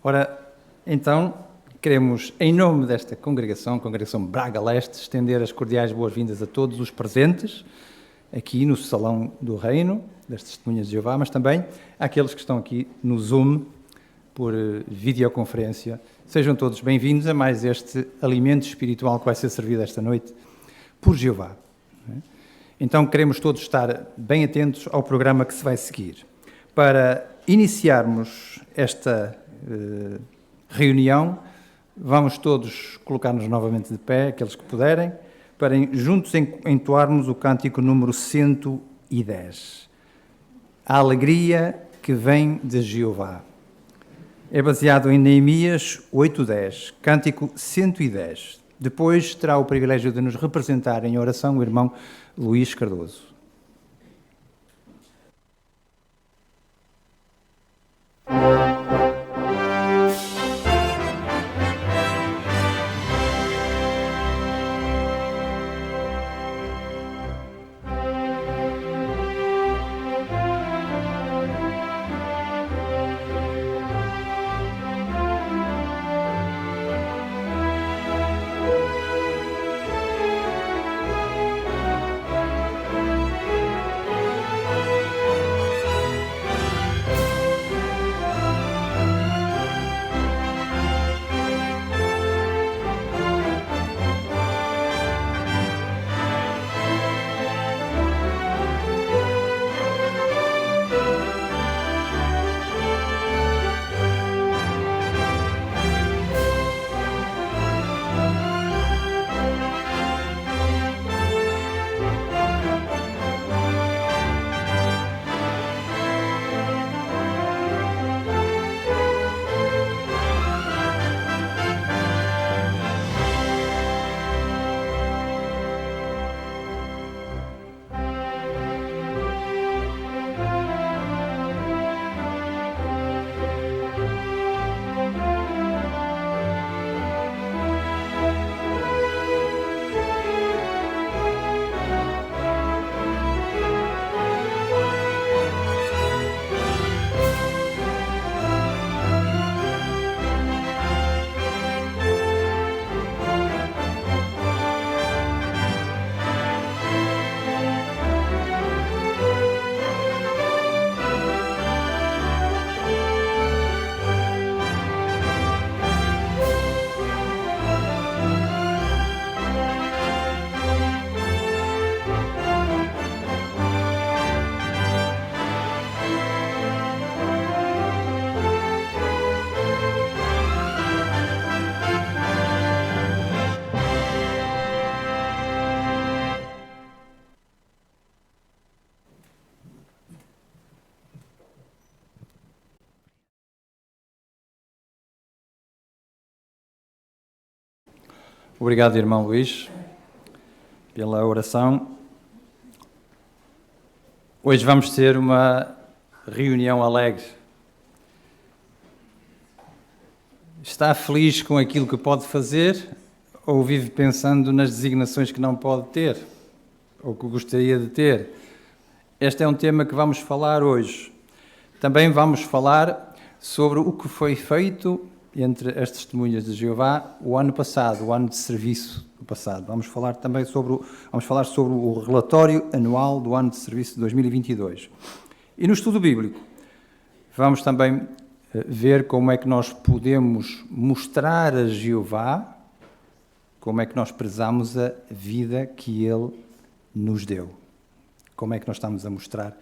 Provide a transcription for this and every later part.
Ora, então, queremos, em nome desta congregação Braga Leste, estender as cordiais boas-vindas a todos os presentes aqui no Salão do Reino, das Testemunhas de Jeová, mas também àqueles que estão aqui no Zoom, por videoconferência. Sejam todos bem-vindos a mais este alimento espiritual que vai ser servido esta noite por Jeová. Então, queremos todos estar bem atentos ao programa que se vai seguir. Para iniciarmos esta reunião, vamos todos colocar-nos novamente de pé, aqueles que puderem, para juntos entoarmos o cântico número 110. A alegria que vem de Jeová. É baseado em Neemias 8:10, cântico 110. Depois terá o privilégio de nos representar em oração o irmão Luís Cardoso. Obrigado, irmão Luís, pela oração. Hoje vamos ter uma reunião alegre. Está feliz com aquilo que pode fazer ou vive pensando nas designações que não pode ter ou que gostaria de ter? Este é um tema que vamos falar hoje. Também vamos falar sobre o que foi feito entre as Testemunhas de Jeová o ano passado, o ano de serviço do passado. Vamos falar sobre o relatório anual do ano de serviço de 2022. E no estudo bíblico vamos também ver como é que nós podemos mostrar a Jeová, como é que nós prezamos a vida que Ele nos deu. Como é que nós estamos a mostrar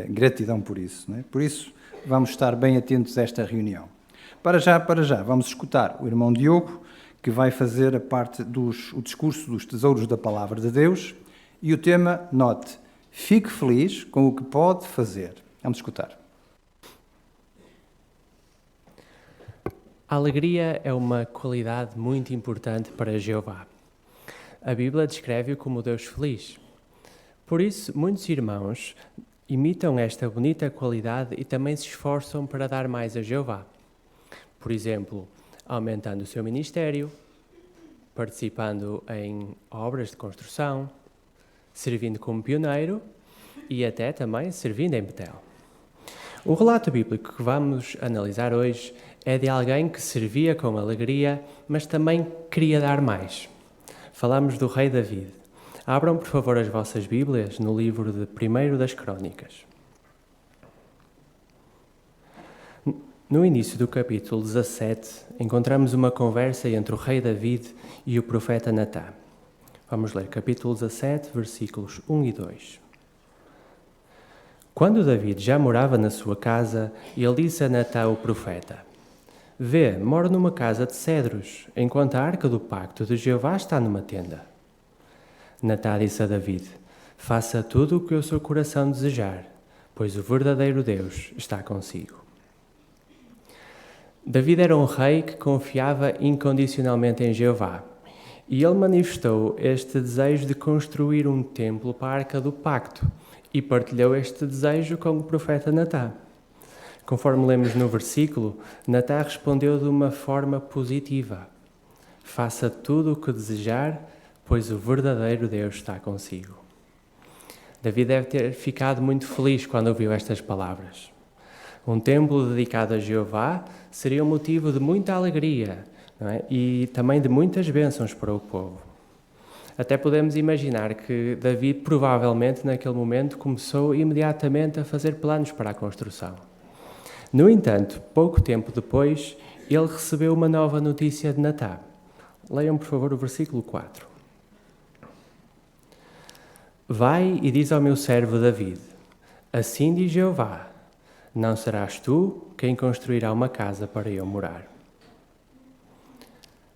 gratidão por isso, não é? Por isso, vamos estar bem atentos a esta reunião. Para já, vamos escutar o irmão Diogo, que vai fazer a parte o discurso dos tesouros da Palavra de Deus, e o tema, note, fique feliz com o que pode fazer. Vamos escutar. A alegria é uma qualidade muito importante para Jeová. A Bíblia descreve-o como Deus feliz. Por isso, muitos irmãos imitam esta bonita qualidade e também se esforçam para dar mais a Jeová. Por exemplo, aumentando o seu ministério, participando em obras de construção, servindo como pioneiro e até também servindo em Betel. O relato bíblico que vamos analisar hoje é de alguém que servia com alegria, mas também queria dar mais. Falamos do rei David. Abram, por favor, as vossas Bíblias no livro de 1 das Crônicas. No início do capítulo 17, encontramos uma conversa entre o rei David e o profeta Natã. Vamos ler capítulo 17, versículos 1 e 2. Quando David já morava na sua casa, ele disse a Natã, o profeta: Vê, moro numa casa de cedros, enquanto a arca do pacto de Jeová está numa tenda. Natã disse a David: Faça tudo o que o seu coração desejar, pois o verdadeiro Deus está consigo. David era um rei que confiava incondicionalmente em Jeová, e ele manifestou este desejo de construir um templo para a Arca do Pacto, e partilhou este desejo com o profeta Natã. Conforme lemos no versículo, Natã respondeu de uma forma positiva: Faça tudo o que desejar, pois o verdadeiro Deus está consigo. David deve ter ficado muito feliz quando ouviu estas palavras. Um templo dedicado a Jeová seria um motivo de muita alegria, não é? E também de muitas bênçãos para o povo. Até podemos imaginar que David provavelmente naquele momento começou imediatamente a fazer planos para a construção. No entanto, pouco tempo depois, ele recebeu uma nova notícia de Natã. Leiam, por favor, o versículo 4. Vai e diz ao meu servo David: Assim diz Jeová: Não serás tu quem construirá uma casa para eu morar.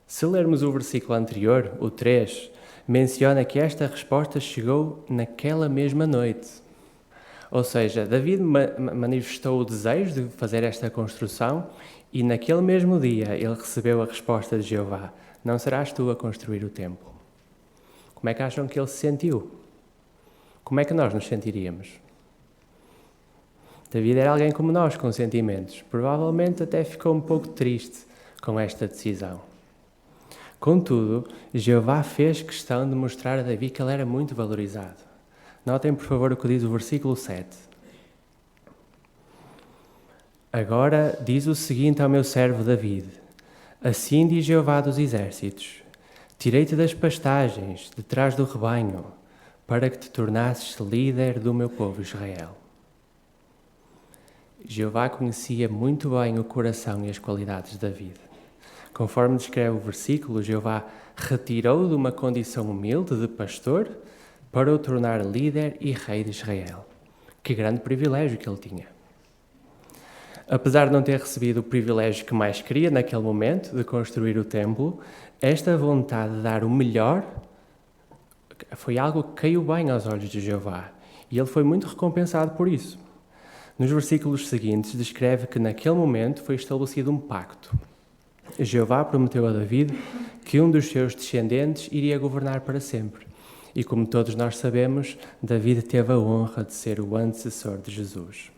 Se lermos o versículo anterior, o 3, menciona que esta resposta chegou naquela mesma noite. Ou seja, David manifestou o desejo de fazer esta construção e naquele mesmo dia ele recebeu a resposta de Jeová: Não serás tu a construir o templo. Como é que acham que ele se sentiu? Como é que nós nos sentiríamos? David era alguém como nós, com sentimentos. Provavelmente até ficou um pouco triste com esta decisão. Contudo, Jeová fez questão de mostrar a David que ele era muito valorizado. Notem, por favor, o que diz o versículo 7. Agora diz o seguinte ao meu servo David: Assim diz Jeová dos exércitos: Tirei-te das pastagens, de trás do rebanho, para que te tornasses líder do meu povo Israel. Jeová conhecia muito bem o coração e as qualidades de David. Conforme descreve o versículo, Jeová retirou de uma condição humilde de pastor para o tornar líder e rei de Israel. Que grande privilégio que ele tinha. Apesar de não ter recebido o privilégio que mais queria naquele momento, de construir o templo, esta vontade de dar o melhor foi algo que caiu bem aos olhos de Jeová, e ele foi muito recompensado por isso. Nos versículos seguintes, descreve que naquele momento foi estabelecido um pacto. Jeová prometeu a David que um dos seus descendentes iria governar para sempre. E como todos nós sabemos, David teve a honra de ser o antecessor de Jesus.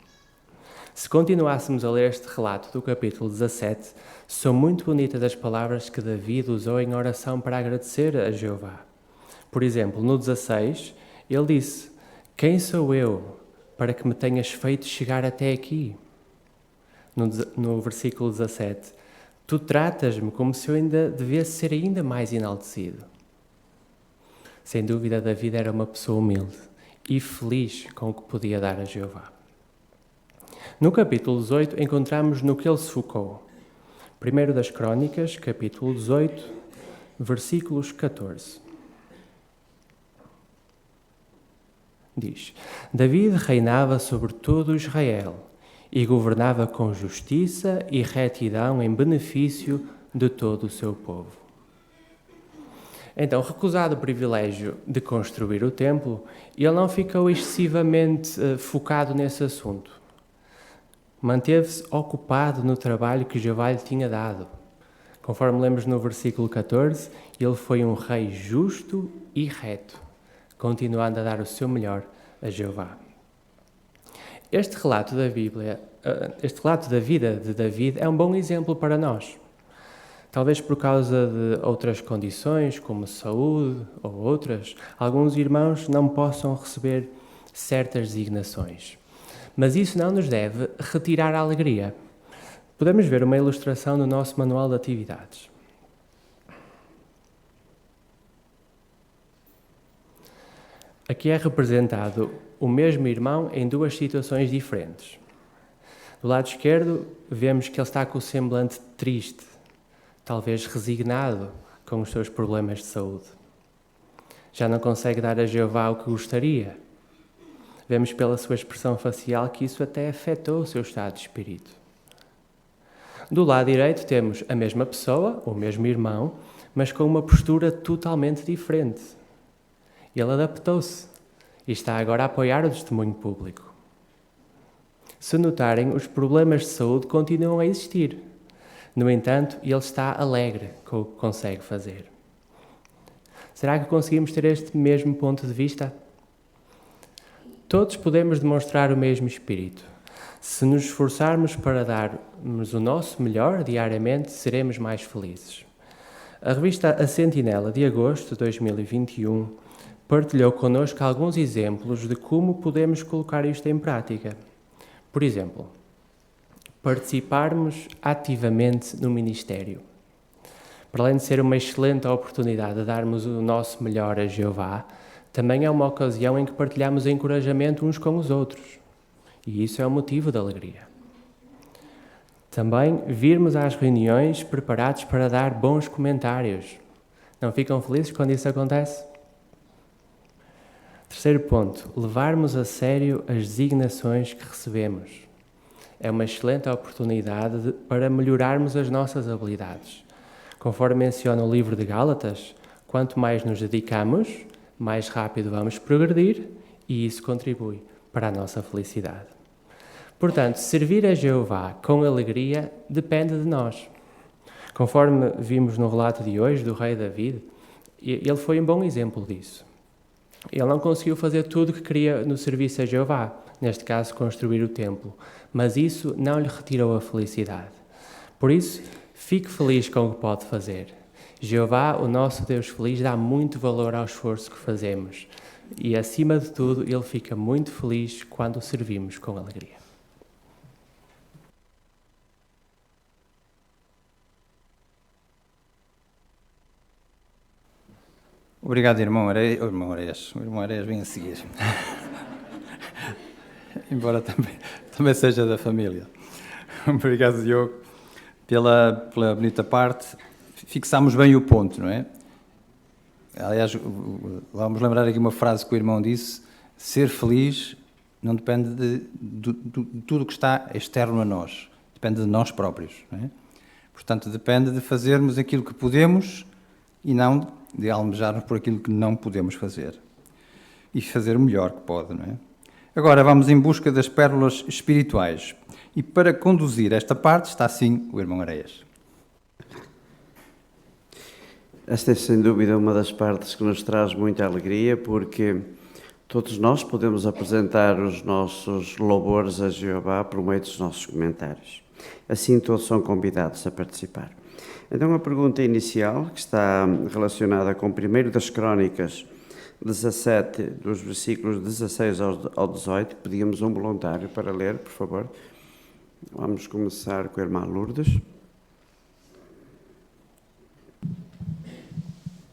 Se continuássemos a ler este relato do capítulo 17, são muito bonitas as palavras que David usou em oração para agradecer a Jeová. Por exemplo, no 16, ele disse: Quem sou eu para que me tenhas feito chegar até aqui? No versículo 17, Tu tratas-me como se eu ainda devesse ser ainda mais enaltecido. Sem dúvida, David era uma pessoa humilde e feliz com o que podia dar a Jeová. No capítulo 18, encontramos no que ele se focou. 1 das Crônicas, capítulo 18, versículos 14. Diz: David reinava sobre todo Israel e governava com justiça e retidão em benefício de todo o seu povo. Então, recusado o privilégio de construir o templo, ele não ficou excessivamente focado nesse assunto. Manteve-se ocupado no trabalho que Jeová lhe tinha dado. Conforme lemos no versículo 14, ele foi um rei justo e reto, continuando a dar o seu melhor a Jeová. Este relato da vida de David é um bom exemplo para nós. Talvez por causa de outras condições, como saúde ou outras, alguns irmãos não possam receber certas designações. Mas isso não nos deve retirar a alegria. Podemos ver uma ilustração no nosso manual de atividades. Aqui é representado o mesmo irmão em duas situações diferentes. Do lado esquerdo, vemos que ele está com o semblante triste, talvez resignado com os seus problemas de saúde. Já não consegue dar a Jeová o que gostaria. Vemos pela sua expressão facial que isso até afetou o seu estado de espírito. Do lado direito temos a mesma pessoa, o mesmo irmão, mas com uma postura totalmente diferente. Ele adaptou-se e está agora a apoiar o testemunho público. Se notarem, os problemas de saúde continuam a existir. No entanto, ele está alegre com o que consegue fazer. Será que conseguimos ter este mesmo ponto de vista? Todos podemos demonstrar o mesmo espírito. Se nos esforçarmos para darmos o nosso melhor diariamente, seremos mais felizes. A revista A Sentinela, de agosto de 2021, partilhou connosco alguns exemplos de como podemos colocar isto em prática. Por exemplo, participarmos ativamente no ministério. Para além de ser uma excelente oportunidade de darmos o nosso melhor a Jeová, também é uma ocasião em que partilhamos encorajamento uns com os outros. E isso é um motivo de alegria. Também virmos às reuniões preparados para dar bons comentários. Não ficam felizes quando isso acontece? Terceiro ponto, levarmos a sério as designações que recebemos. É uma excelente oportunidade para melhorarmos as nossas habilidades. Conforme menciona o livro de Gálatas, quanto mais nos dedicamos, mais rápido vamos progredir e isso contribui para a nossa felicidade. Portanto, servir a Jeová com alegria depende de nós. Conforme vimos no relato de hoje do rei David, ele foi um bom exemplo disso. Ele não conseguiu fazer tudo o que queria no serviço a Jeová, neste caso construir o templo, mas isso não lhe retirou a felicidade. Por isso, fique feliz com o que pode fazer. Jeová, o nosso Deus feliz, dá muito valor ao esforço que fazemos e, acima de tudo, Ele fica muito feliz quando o servimos com alegria. Obrigado, irmão Areias. O irmão Areias vem a seguir. Embora também seja da família. Obrigado, Diogo, pela bonita parte. Fixámos bem o ponto, não é? Aliás, vamos lembrar aqui uma frase que o irmão disse: ser feliz não depende de tudo que está externo a nós, depende de nós próprios, não é? Portanto, depende de fazermos aquilo que podemos e não de almejarmos por aquilo que não podemos fazer. E fazer o melhor que pode, não é? Agora vamos em busca das pérolas espirituais. E para conduzir esta parte está assim o irmão Areias. Esta é sem dúvida uma das partes que nos traz muita alegria, porque todos nós podemos apresentar os nossos louvores a Jeová por meio dos nossos comentários. Assim todos são convidados a participar. Então a pergunta inicial, que está relacionada com o 1 das Crónicas 17, dos versículos 16 ao 18, pedíamos um voluntário para ler, por favor. Vamos começar com a irmã Lourdes.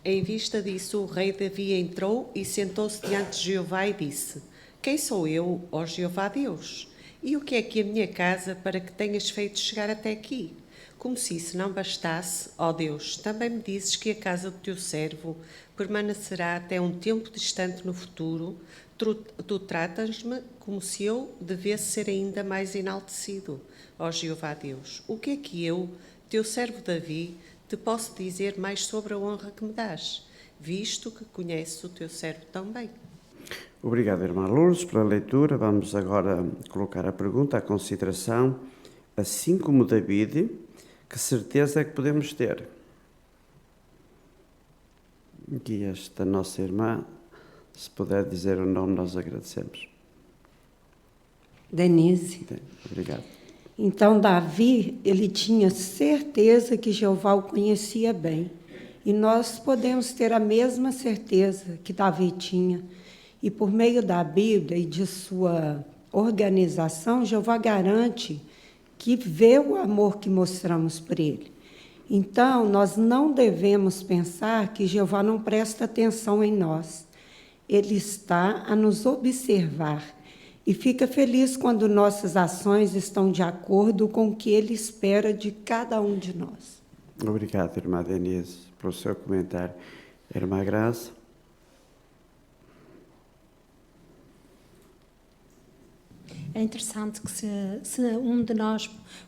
Em vista disso, o rei Davi entrou e sentou-se diante de Jeová e disse: Quem sou eu, ó Jeová Deus? E o que é que a minha casa para que tenhas feito chegar até aqui? Como se isso não bastasse, ó Deus, também me dizes que a casa do teu servo permanecerá até um tempo distante no futuro. Tu tratas-me como se eu devesse ser ainda mais enaltecido, ó Jeová Deus. O que é que eu, teu servo Davi, te posso dizer mais sobre a honra que me dás, visto que conheces o teu servo tão bem? Obrigado, irmã Lourdes, pela leitura. Vamos agora colocar a pergunta à consideração. Assim como David, que certeza é que podemos ter? Aqui esta nossa irmã, se puder dizer o nome, nós agradecemos. Denise. Obrigado. Então, Davi, ele tinha certeza que Jeová o conhecia bem. E nós podemos ter a mesma certeza que Davi tinha. E por meio da Bíblia e de sua organização, Jeová garante que vê o amor que mostramos por ele. Então, nós não devemos pensar que Jeová não presta atenção em nós. Ele está a nos observar e fica feliz quando nossas ações estão de acordo com o que ele espera de cada um de nós. Obrigado, irmã Denise, pelo seu comentário. Irmã Graça. É interessante que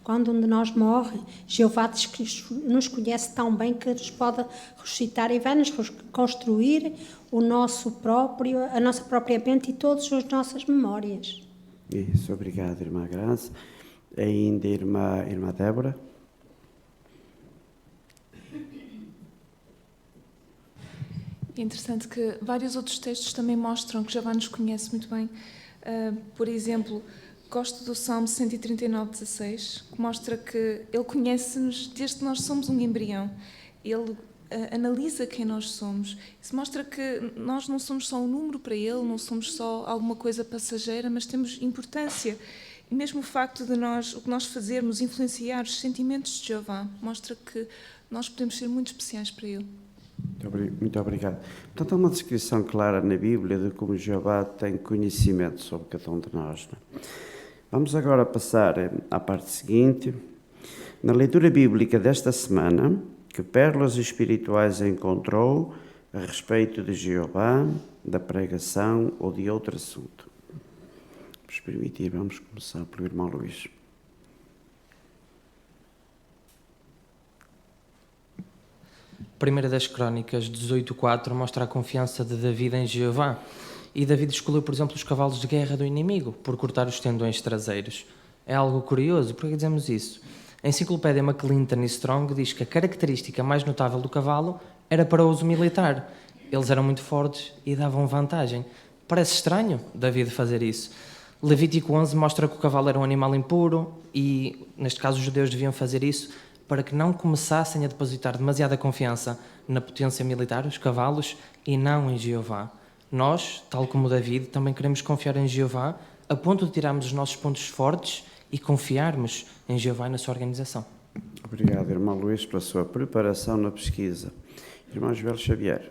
quando um de nós morre, Jeová diz que nos conhece tão bem que nos pode ressuscitar e vai nos reconstruir a nossa própria mente e todas as nossas memórias. Isso, obrigado, irmã Graça. Ainda irmã Débora. É interessante que vários outros textos também mostram que Jeová nos conhece muito bem. Por exemplo, gosto do Salmo 139:16, que mostra que Ele conhece-nos desde que nós somos um embrião. Ele analisa quem nós somos. Isso mostra que nós não somos só um número para Ele, não somos só alguma coisa passageira, mas temos importância. E mesmo o facto de o que nós fazermos influenciar os sentimentos de Jeová, mostra que nós podemos ser muito especiais para Ele. Muito obrigado. Portanto, há uma descrição clara na Bíblia de como Jeová tem conhecimento sobre cada um de nós. Vamos agora passar à parte seguinte. Na leitura bíblica desta semana, que pérolas espirituais encontrou a respeito de Jeová, da pregação ou de outro assunto? Vamos permitir, vamos começar pelo irmão Luís. 1 das Crónicas 18:4 mostra a confiança de David em Jeová. E David escolheu, por exemplo, os cavalos de guerra do inimigo por cortar os tendões traseiros. É algo curioso, por que dizemos isso? A enciclopédia Maclinton e Strong diz que a característica mais notável do cavalo era para uso militar. Eles eram muito fortes e davam vantagem. Parece estranho David fazer isso. Levítico 11 mostra que o cavalo era um animal impuro e, neste caso, os judeus deviam fazer isso para que não começassem a depositar demasiada confiança na potência militar, os cavalos, e não em Jeová. Nós, tal como David, também queremos confiar em Jeová a ponto de tirarmos os nossos pontos fortes e confiarmos em Jeová e na sua organização. Obrigado, irmão Luís, pela sua preparação na pesquisa. Irmão Joel Xavier.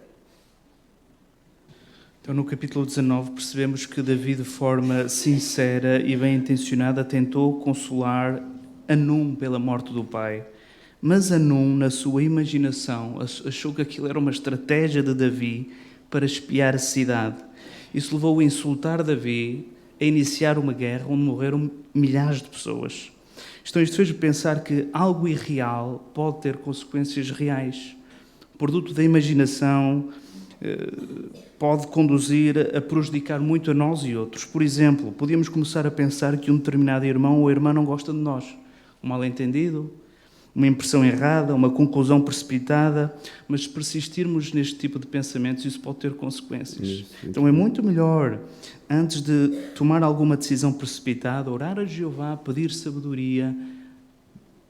Então, no capítulo 19, percebemos que David, de forma sincera e bem-intencionada, tentou consolar Anum pela morte do pai. Mas Anum, na sua imaginação, achou que aquilo era uma estratégia de Davi para espiar a cidade. Isso levou a insultar Davi, a iniciar uma guerra onde morreram milhares de pessoas. Então isto fez-me pensar que algo irreal pode ter consequências reais. O produto da imaginação pode conduzir a prejudicar muito a nós e outros. Por exemplo, podíamos começar a pensar que um determinado irmão ou irmã não gosta de nós. Um mal-entendido, uma impressão errada, uma conclusão precipitada, mas se persistirmos neste tipo de pensamentos, isso pode ter consequências. Então é muito melhor, antes de tomar alguma decisão precipitada, orar a Jeová, pedir sabedoria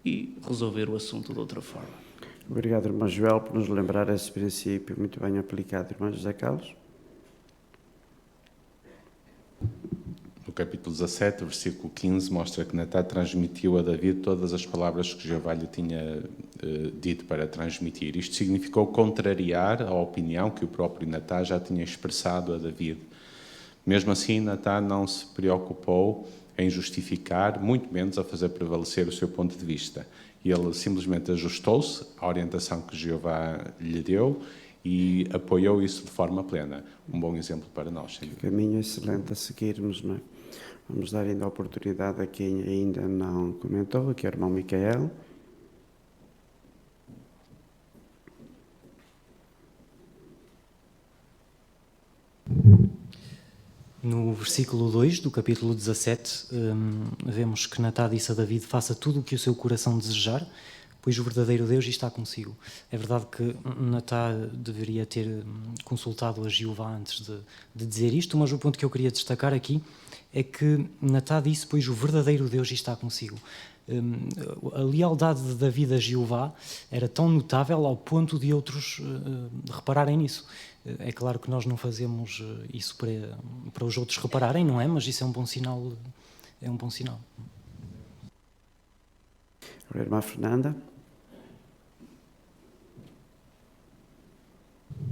e resolver o assunto de outra forma. Obrigado, irmão Joel, por nos lembrar esse princípio muito bem aplicado. Irmão José Carlos. No capítulo 17, versículo 15, mostra que Natã transmitiu a David todas as palavras que Jeová lhe tinha dito para transmitir. Isto significou contrariar a opinião que o próprio Natã já tinha expressado a David. Mesmo assim, Natã não se preocupou em justificar, muito menos a fazer prevalecer o seu ponto de vista. Ele simplesmente ajustou-se à orientação que Jeová lhe deu e apoiou isso de forma plena. Um bom exemplo para nós. Caminho excelente a seguirmos, não é? Vamos dar ainda a oportunidade a quem ainda não comentou, que é o irmão Micael. No versículo 2 do capítulo 17, vemos que Natã disse a David: faça tudo o que o seu coração desejar, pois o verdadeiro Deus está consigo. É verdade que Natã deveria ter consultado a Jeová antes de dizer isto, mas o ponto que eu queria destacar aqui é que Natã disse: pois o verdadeiro Deus está consigo. A lealdade de David a Jeová era tão notável ao ponto de outros repararem nisso. É claro que nós não fazemos isso para os outros repararem, não é? Mas isso é um bom sinal. É um bom sinal. A irmã Fernanda.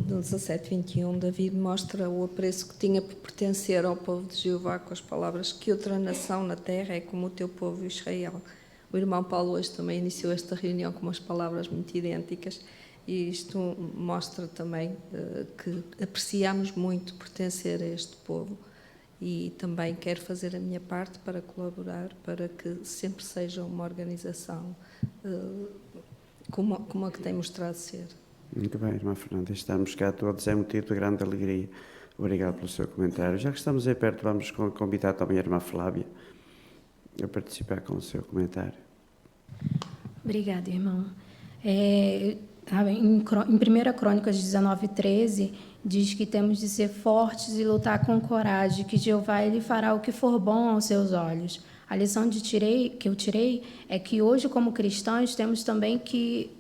No 17:21, David mostra o apreço que tinha por pertencer ao povo de Jeová com as palavras que outra nação na terra é como o teu povo Israel. O irmão Paulo hoje também iniciou esta reunião com umas palavras muito idênticas e isto mostra também que apreciamos muito pertencer a este povo e também quero fazer a minha parte para colaborar para que sempre seja uma organização como a que tem mostrado ser. Muito bem, irmã Fernanda, estarmos cá todos é motivo de grande alegria. Obrigado pelo seu comentário. Já que estamos aí perto, vamos convidar também a irmã Flávia a participar com o seu comentário. Obrigada, irmão. Em 1 Crônicas 19:13, diz que temos de ser fortes e lutar com coragem, que Jeová ele fará o que for bom aos seus olhos. A lição que eu tirei é que hoje, como cristãos, temos também que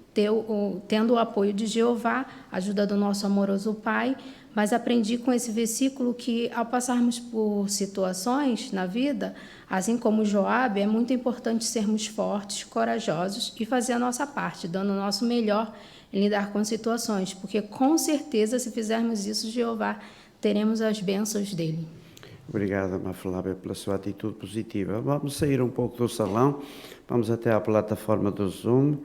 tendo o apoio de Jeová, a ajuda do nosso amoroso Pai, mas aprendi com esse versículo que, ao passarmos por situações na vida, assim como Joabe, é muito importante sermos fortes, corajosos e fazer a nossa parte, dando o nosso melhor em lidar com situações, porque com certeza, se fizermos isso, Jeová, teremos as bênçãos dele. Obrigado, irmã Flávia, pela sua atitude positiva. Vamos sair um pouco do salão, vamos até à plataforma do Zoom,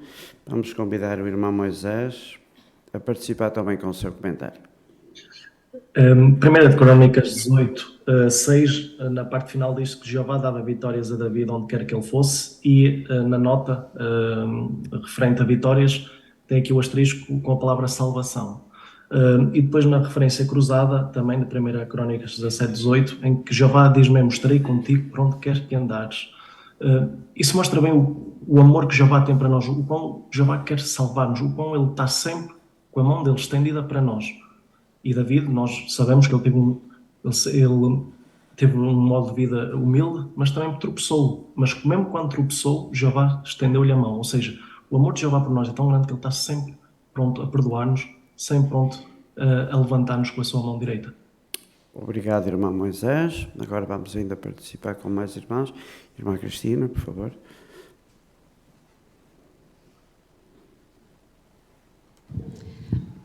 vamos convidar o irmão Moisés a participar também com o seu comentário. 1 Crônicas 18:6, na parte final diz que Jeová dava vitórias a David onde quer que ele fosse e na nota referente a vitórias tem aqui o asterisco com a palavra salvação. E depois na referência cruzada, também na 1 Crônicas 17:18, em que Jeová diz mesmo, estarei contigo por onde quer que andares. Isso mostra bem o amor que Jeová tem para nós, o quão Jeová quer salvar-nos, o quão ele está sempre com a mão dele estendida para nós. E David, nós sabemos que ele teve um modo de vida humilde, mas também tropeçou. Mas mesmo quando tropeçou, Jeová estendeu-lhe a mão. Ou seja, o amor de Jeová por nós é tão grande que ele está sempre pronto a perdoar-nos, sempre pronto a levantar-nos com a sua mão direita. Obrigado, irmão Moisés. Agora vamos ainda participar com mais irmãos. Irmã Cristina, por favor.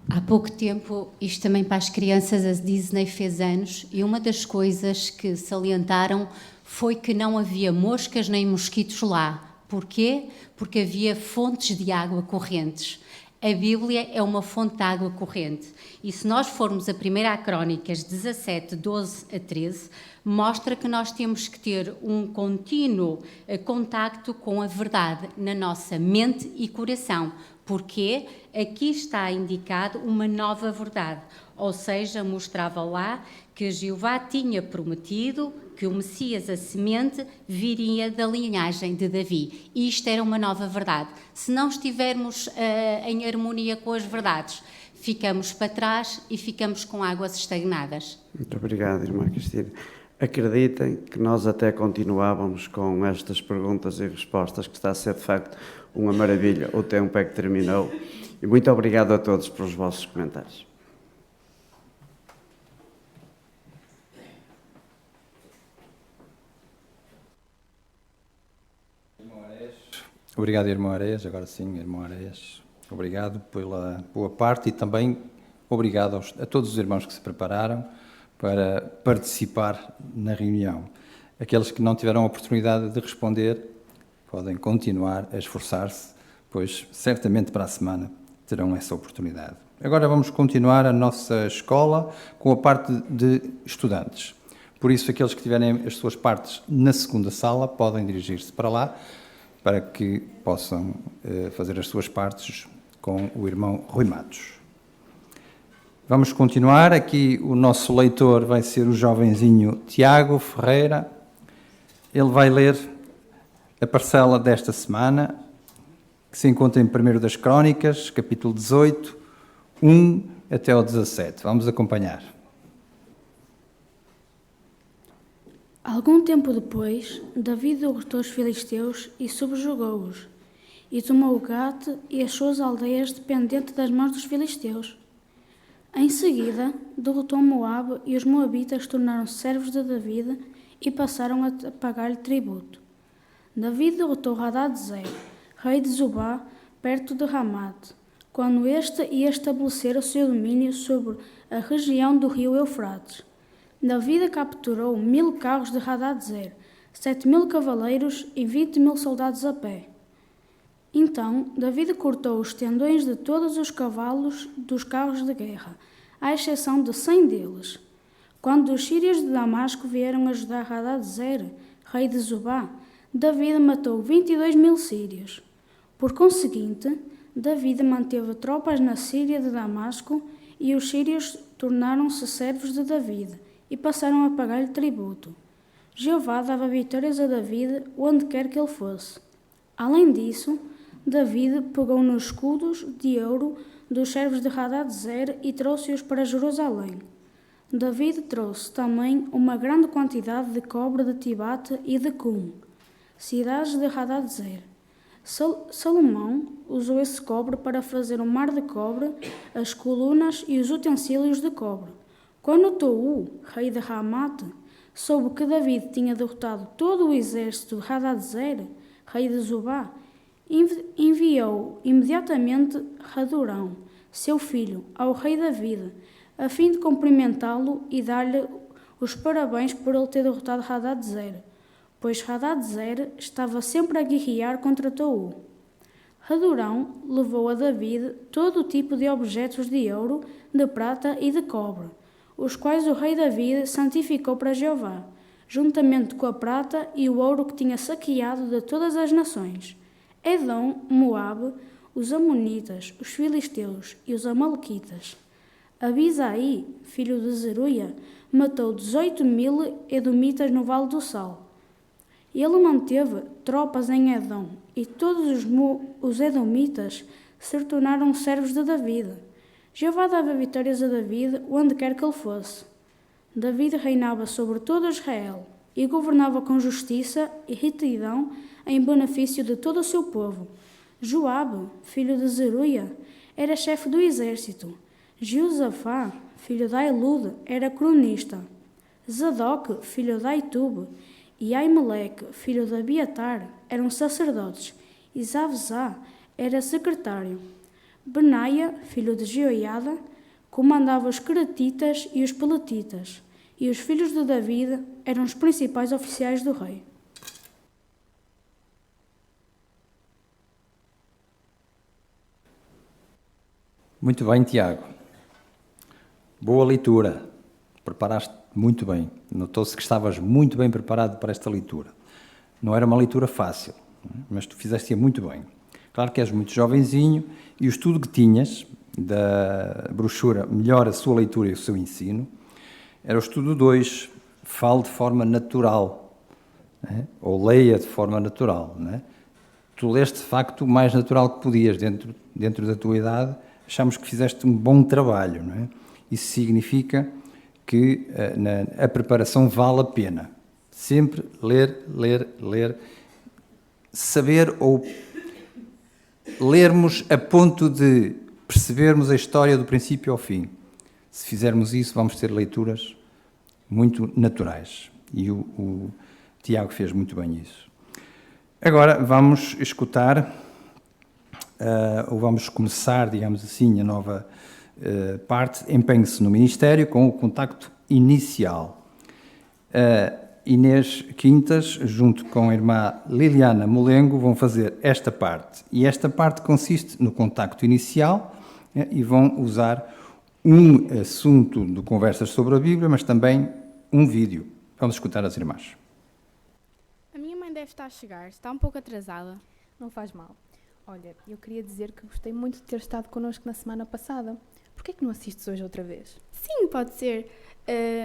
Há pouco tempo, isto também para as crianças, a Disney fez anos e uma das coisas que salientaram foi que não havia moscas nem mosquitos lá. Porquê? Porque havia fontes de água correntes. A Bíblia é uma fonte de água corrente. E se nós formos a 1 Crônicas 17:12-13, mostra que nós temos que ter um contínuo contacto com a verdade na nossa mente e coração. Porque aqui está indicado uma nova verdade. Ou seja, mostrava lá que Jeová tinha prometido que o Messias, a semente, viria da linhagem de Davi. E isto era uma nova verdade. Se não estivermos em harmonia com as verdades, ficamos para trás e ficamos com águas estagnadas. Muito obrigado, irmã Cristina. Acreditem que nós até continuávamos com estas perguntas e respostas, que está a ser de facto uma maravilha. O tempo é que terminou. E muito obrigado a todos pelos vossos comentários. Obrigado, irmão Areias. Agora sim, irmão Areias. Obrigado pela boa parte e também obrigado a todos os irmãos que se prepararam para participar na reunião. Aqueles que não tiveram a oportunidade de responder podem continuar a esforçar-se, pois certamente para a semana terão essa oportunidade. Agora vamos continuar a nossa escola com a parte de estudantes. Por isso, aqueles que tiverem as suas partes na segunda sala podem dirigir-se para lá, para que possam fazer as suas partes com o irmão Rui Matos. Vamos continuar. Aqui o nosso leitor vai ser o jovenzinho Tiago Ferreira. Ele vai ler a parcela desta semana, que se encontra em 1 das Crônicas, capítulo 18, 1 até ao 17. Vamos acompanhar. Algum tempo depois, Davi derrotou os filisteus e subjugou-os, e tomou Gate e as suas aldeias dependentes das mãos dos filisteus. Em seguida, derrotou Moabe e os moabitas tornaram-se servos de David e passaram a pagar-lhe tributo. David derrotou Hadadezer, rei de Zobá, perto de Ramate, quando este ia estabelecer o seu domínio sobre a região do rio Eufrates. David capturou 1000 carros de Hadadezer, 7.000 cavaleiros e 20.000 soldados a pé. Então, David cortou os tendões de todos os cavalos dos carros de guerra, à exceção de 100 deles. Quando os sírios de Damasco vieram ajudar Hadadezer, rei de Zobá, David matou 22.000 sírios. Por conseguinte, David manteve tropas na Síria de Damasco e os sírios tornaram-se servos de David e passaram a pagar-lhe tributo. Jeová dava vitórias a David onde quer que ele fosse. Além disso, David pegou nos escudos de ouro dos servos de Hadadezer e trouxe-os para Jerusalém. David trouxe também uma grande quantidade de cobre de Tibate e de Cum, cidades de Hadadezer. Salomão usou esse cobre para fazer o mar de cobre, as colunas e os utensílios de cobre. Quando Tou, rei de Ramate, soube que David tinha derrotado todo o exército de Hadadezer, rei de Zobá, enviou imediatamente Hadurão, seu filho, ao rei David, a fim de cumprimentá-lo e dar-lhe os parabéns por ele ter derrotado Hadadezer, pois Hadadezer estava sempre a guerrear contra Tou. Hadurão levou a David todo o tipo de objetos de ouro, de prata e de cobre, os quais o rei David santificou para Jeová, juntamente com a prata e o ouro que tinha saqueado de todas as nações: Edom, Moabe, os Amonitas, os Filisteus e os Amalequitas. Abisai, filho de Zeruia, matou 18.000 edomitas no Vale do Sal. Ele manteve tropas em Edom, e todos os edomitas se tornaram servos de David. Jeová dava vitórias a David onde quer que ele fosse. David reinava sobre todo Israel e governava com justiça e retidão em benefício de todo o seu povo. Joabe, filho de Zeruia, era chefe do exército. Jeosafá, filho de Ailud, era cronista. Zadok, filho de Aitube, e Aimeleque, filho de Abiatar, eram sacerdotes, e Zavzá era secretário. Benaia, filho de Jeoiada, comandava os queretitas e os peletitas, e os filhos de David eram os principais oficiais do rei. Muito bem, Tiago. Boa leitura. Preparaste muito bem. Notou-se que estavas muito bem preparado para esta leitura. Não era uma leitura fácil, mas tu fizeste-a muito bem. Claro que és muito jovenzinho e o estudo que tinhas da brochura Melhora a sua leitura e o seu ensino era o estudo 2, fale de forma natural, né? Ou leia de forma natural. Né? Tu leste, de facto, o mais natural que podias dentro da tua idade. Achamos que fizeste um bom trabalho. Não é? Isso significa que a preparação vale a pena. Sempre ler, saber ou lermos a ponto de percebermos a história do princípio ao fim. Se fizermos isso, vamos ter leituras muito naturais. E o Tiago fez muito bem isso. Agora vamos escutar, ou vamos começar, digamos assim, a nova parte, empenhe-se no Ministério, com o contacto inicial. Inês Quintas, junto com a irmã Liliana Molengo, vão fazer esta parte. E esta parte consiste no contacto inicial, e vão usar um assunto de conversas sobre a Bíblia, mas também um vídeo. Vamos escutar as irmãs. A minha mãe deve estar a chegar, está um pouco atrasada. Não faz mal. Olha, eu queria dizer que gostei muito de ter estado connosco na semana passada. Porquê é que não assistes hoje outra vez? Sim, pode ser.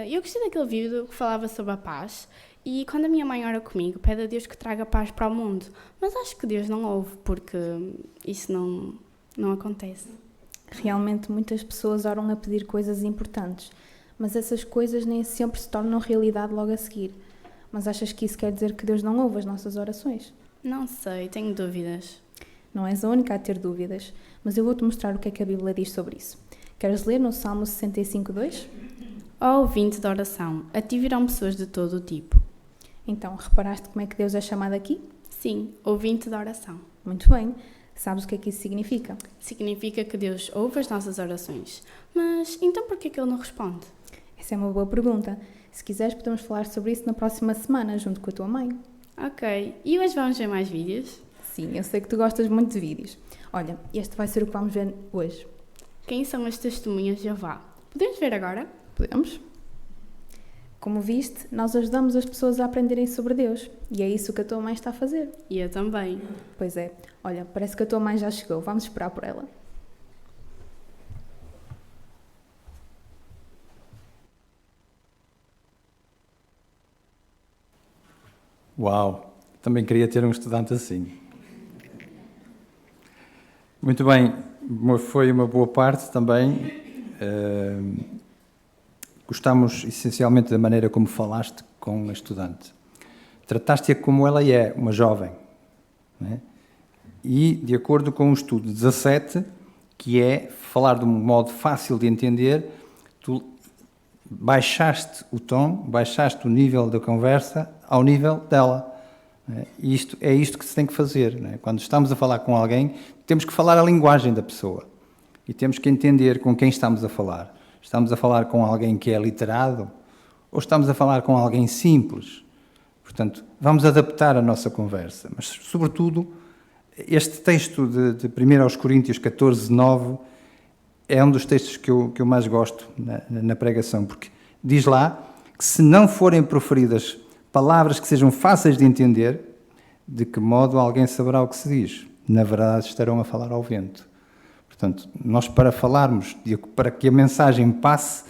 Eu gostei daquele vídeo que falava sobre a paz e quando a minha mãe ora comigo, pede a Deus que traga paz para o mundo. Mas acho que Deus não ouve, porque isso não acontece. Realmente muitas pessoas oram a pedir coisas importantes, mas essas coisas nem sempre se tornam realidade logo a seguir. Mas achas que isso quer dizer que Deus não ouve as nossas orações? Não sei, tenho dúvidas. Não és a única a ter dúvidas, mas eu vou-te mostrar o que é que a Bíblia diz sobre isso. Queres ler no Salmo 65:2? Ó ouvinte da oração, a ti virão pessoas de todo o tipo. Então, reparaste como é que Deus é chamado aqui? Sim, ouvinte da oração. Muito bem. Sabes o que é que isso significa? Significa que Deus ouve as nossas orações. Mas então por que é que Ele não responde? Essa é uma boa pergunta. Se quiseres, podemos falar sobre isso na próxima semana, junto com a tua mãe. Ok, e hoje vamos ver mais vídeos? Sim, eu sei que tu gostas muito de vídeos. Olha, este vai ser o que vamos ver hoje. Quem são as testemunhas de Jeová? Podemos ver agora? Podemos? Como viste, nós ajudamos as pessoas a aprenderem sobre Deus. E é isso que a tua mãe está a fazer. E eu também. Pois é. Olha, parece que a tua mãe já chegou. Vamos esperar por ela. Uau! Também queria ter um estudante assim. Muito bem, foi uma boa parte também. Gostamos essencialmente da maneira como falaste com a estudante. Trataste-a como ela é, uma jovem. Né? E, de acordo com o estudo 17, que é falar de um modo fácil de entender, tu baixaste o tom, baixaste o nível da conversa ao nível dela. E isto que se tem que fazer. Né? Quando estamos a falar com alguém, temos que falar a linguagem da pessoa. E temos que entender com quem estamos a falar. Estamos a falar com alguém que é literado ou estamos a falar com alguém simples? Portanto, vamos adaptar a nossa conversa. Mas, sobretudo, este texto de 1 aos Coríntios 14, 9, é um dos textos que eu mais gosto na pregação, porque diz lá que se não forem proferidas palavras que sejam fáceis de entender, de que modo alguém saberá o que se diz? Na verdade, estarão a falar ao vento. Portanto, nós para falarmos, para que a mensagem passe,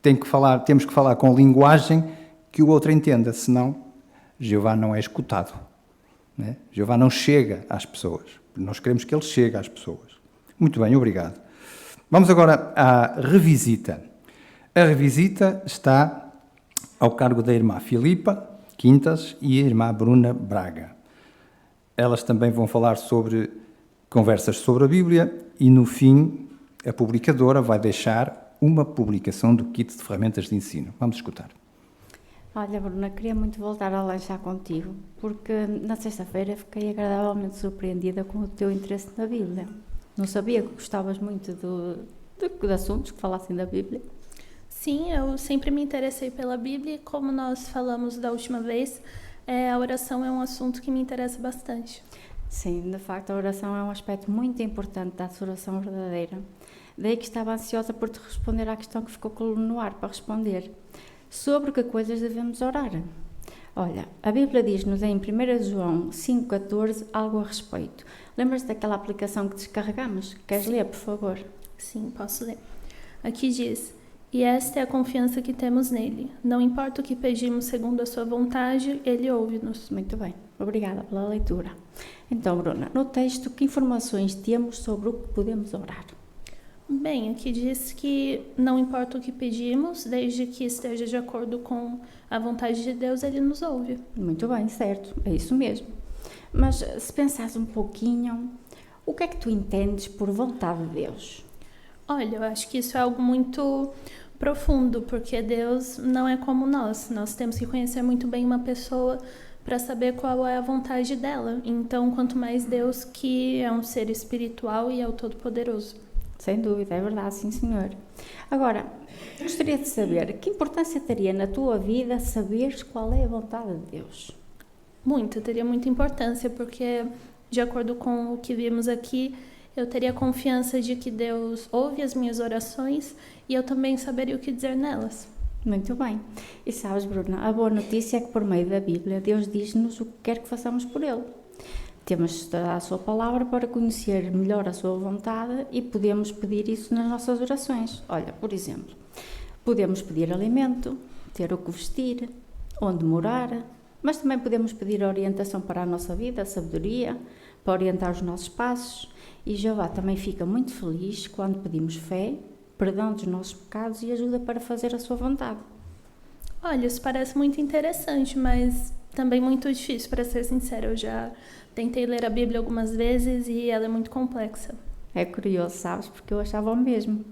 temos que falar com linguagem que o outro entenda, senão Jeová não é escutado. Né? Jeová não chega às pessoas. Nós queremos que ele chegue às pessoas. Muito bem, obrigado. Vamos agora à revisita. A revisita está ao cargo da irmã Filipa Quintas e a irmã Bruna Braga. Elas também vão falar sobre conversas sobre a Bíblia e, no fim, a publicadora vai deixar uma publicação do kit de ferramentas de ensino. Vamos escutar. Olha, Bruna, queria muito voltar a lanchar contigo, porque na sexta-feira fiquei agradavelmente surpreendida com o teu interesse na Bíblia. Não sabia que gostavas muito de assuntos que falassem da Bíblia. Sim, eu sempre me interessei pela Bíblia e, como nós falamos da última vez, a oração é um assunto que me interessa bastante. Sim, de facto, a oração é um aspecto muito importante da adoração verdadeira. Daí que estava ansiosa por te responder à questão que ficou no ar para responder. Sobre que coisas devemos orar? Olha, a Bíblia diz-nos em 1 João 5,14 algo a respeito. Lembras-te daquela aplicação que descarregamos? Queres ler, por favor? Sim, posso ler. Aqui diz: e esta é a confiança que temos nele. Não importa o que pedimos segundo a sua vontade, ele ouve-nos. Muito bem, obrigada pela leitura. Então, Bruna, no texto, que informações temos sobre o que podemos orar? Bem, aqui diz que não importa o que pedimos, desde que esteja de acordo com a vontade de Deus, ele nos ouve. Muito bem, certo, é isso mesmo. Mas se pensares um pouquinho, o que é que tu entendes por vontade de Deus? Olha, eu acho que isso é algo muito profundo, porque Deus não é como nós. Nós temos que conhecer muito bem uma pessoa para saber qual é a vontade dela. Então, quanto mais Deus, que é um ser espiritual e é o Todo-Poderoso. Sem dúvida, é verdade, sim, senhor. Agora, gostaria de saber, que importância teria na tua vida saberes qual é a vontade de Deus? Teria muita importância, porque, de acordo com o que vimos aqui, eu teria confiança de que Deus ouve as minhas orações e eu também saberia o que dizer nelas. Muito bem. E sabes, Bruna, a boa notícia é que por meio da Bíblia Deus diz-nos o que quer que façamos por Ele. Temos de estudar a sua palavra para conhecer melhor a sua vontade e podemos pedir isso nas nossas orações. Olha, por exemplo, podemos pedir alimento, ter o que vestir, onde morar, mas também podemos pedir orientação para a nossa vida, sabedoria, para orientar os nossos passos. E Jeová também fica muito feliz quando pedimos fé, perdão dos nossos pecados e ajuda para fazer a sua vontade. Olha, isso parece muito interessante, mas também muito difícil, para ser sincera. Eu já tentei ler a Bíblia algumas vezes e ela é muito complexa. É curioso, sabes? Porque eu achava o mesmo.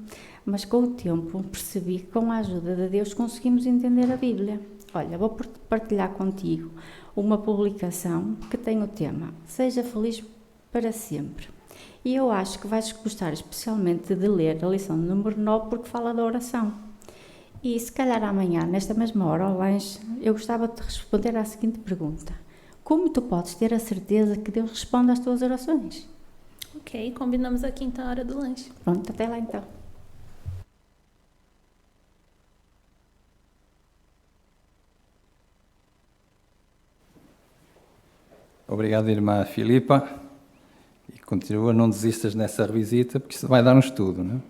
mas com o tempo percebi que com a ajuda de Deus conseguimos entender a Bíblia. Olha, vou partilhar contigo uma publicação que tem o tema Seja Feliz para Sempre. E eu acho que vais gostar especialmente de ler a lição número 9 porque fala da oração. E se calhar amanhã, nesta mesma hora, ao lanche, eu gostava de responder à seguinte pergunta: como tu podes ter a certeza que Deus responde às tuas orações? Ok, combinamos a quinta hora do lanche. Pronto, até lá então. Obrigado, irmã Filipa. E continua, não desistas nessa revisita, porque isso vai dar um estudo, não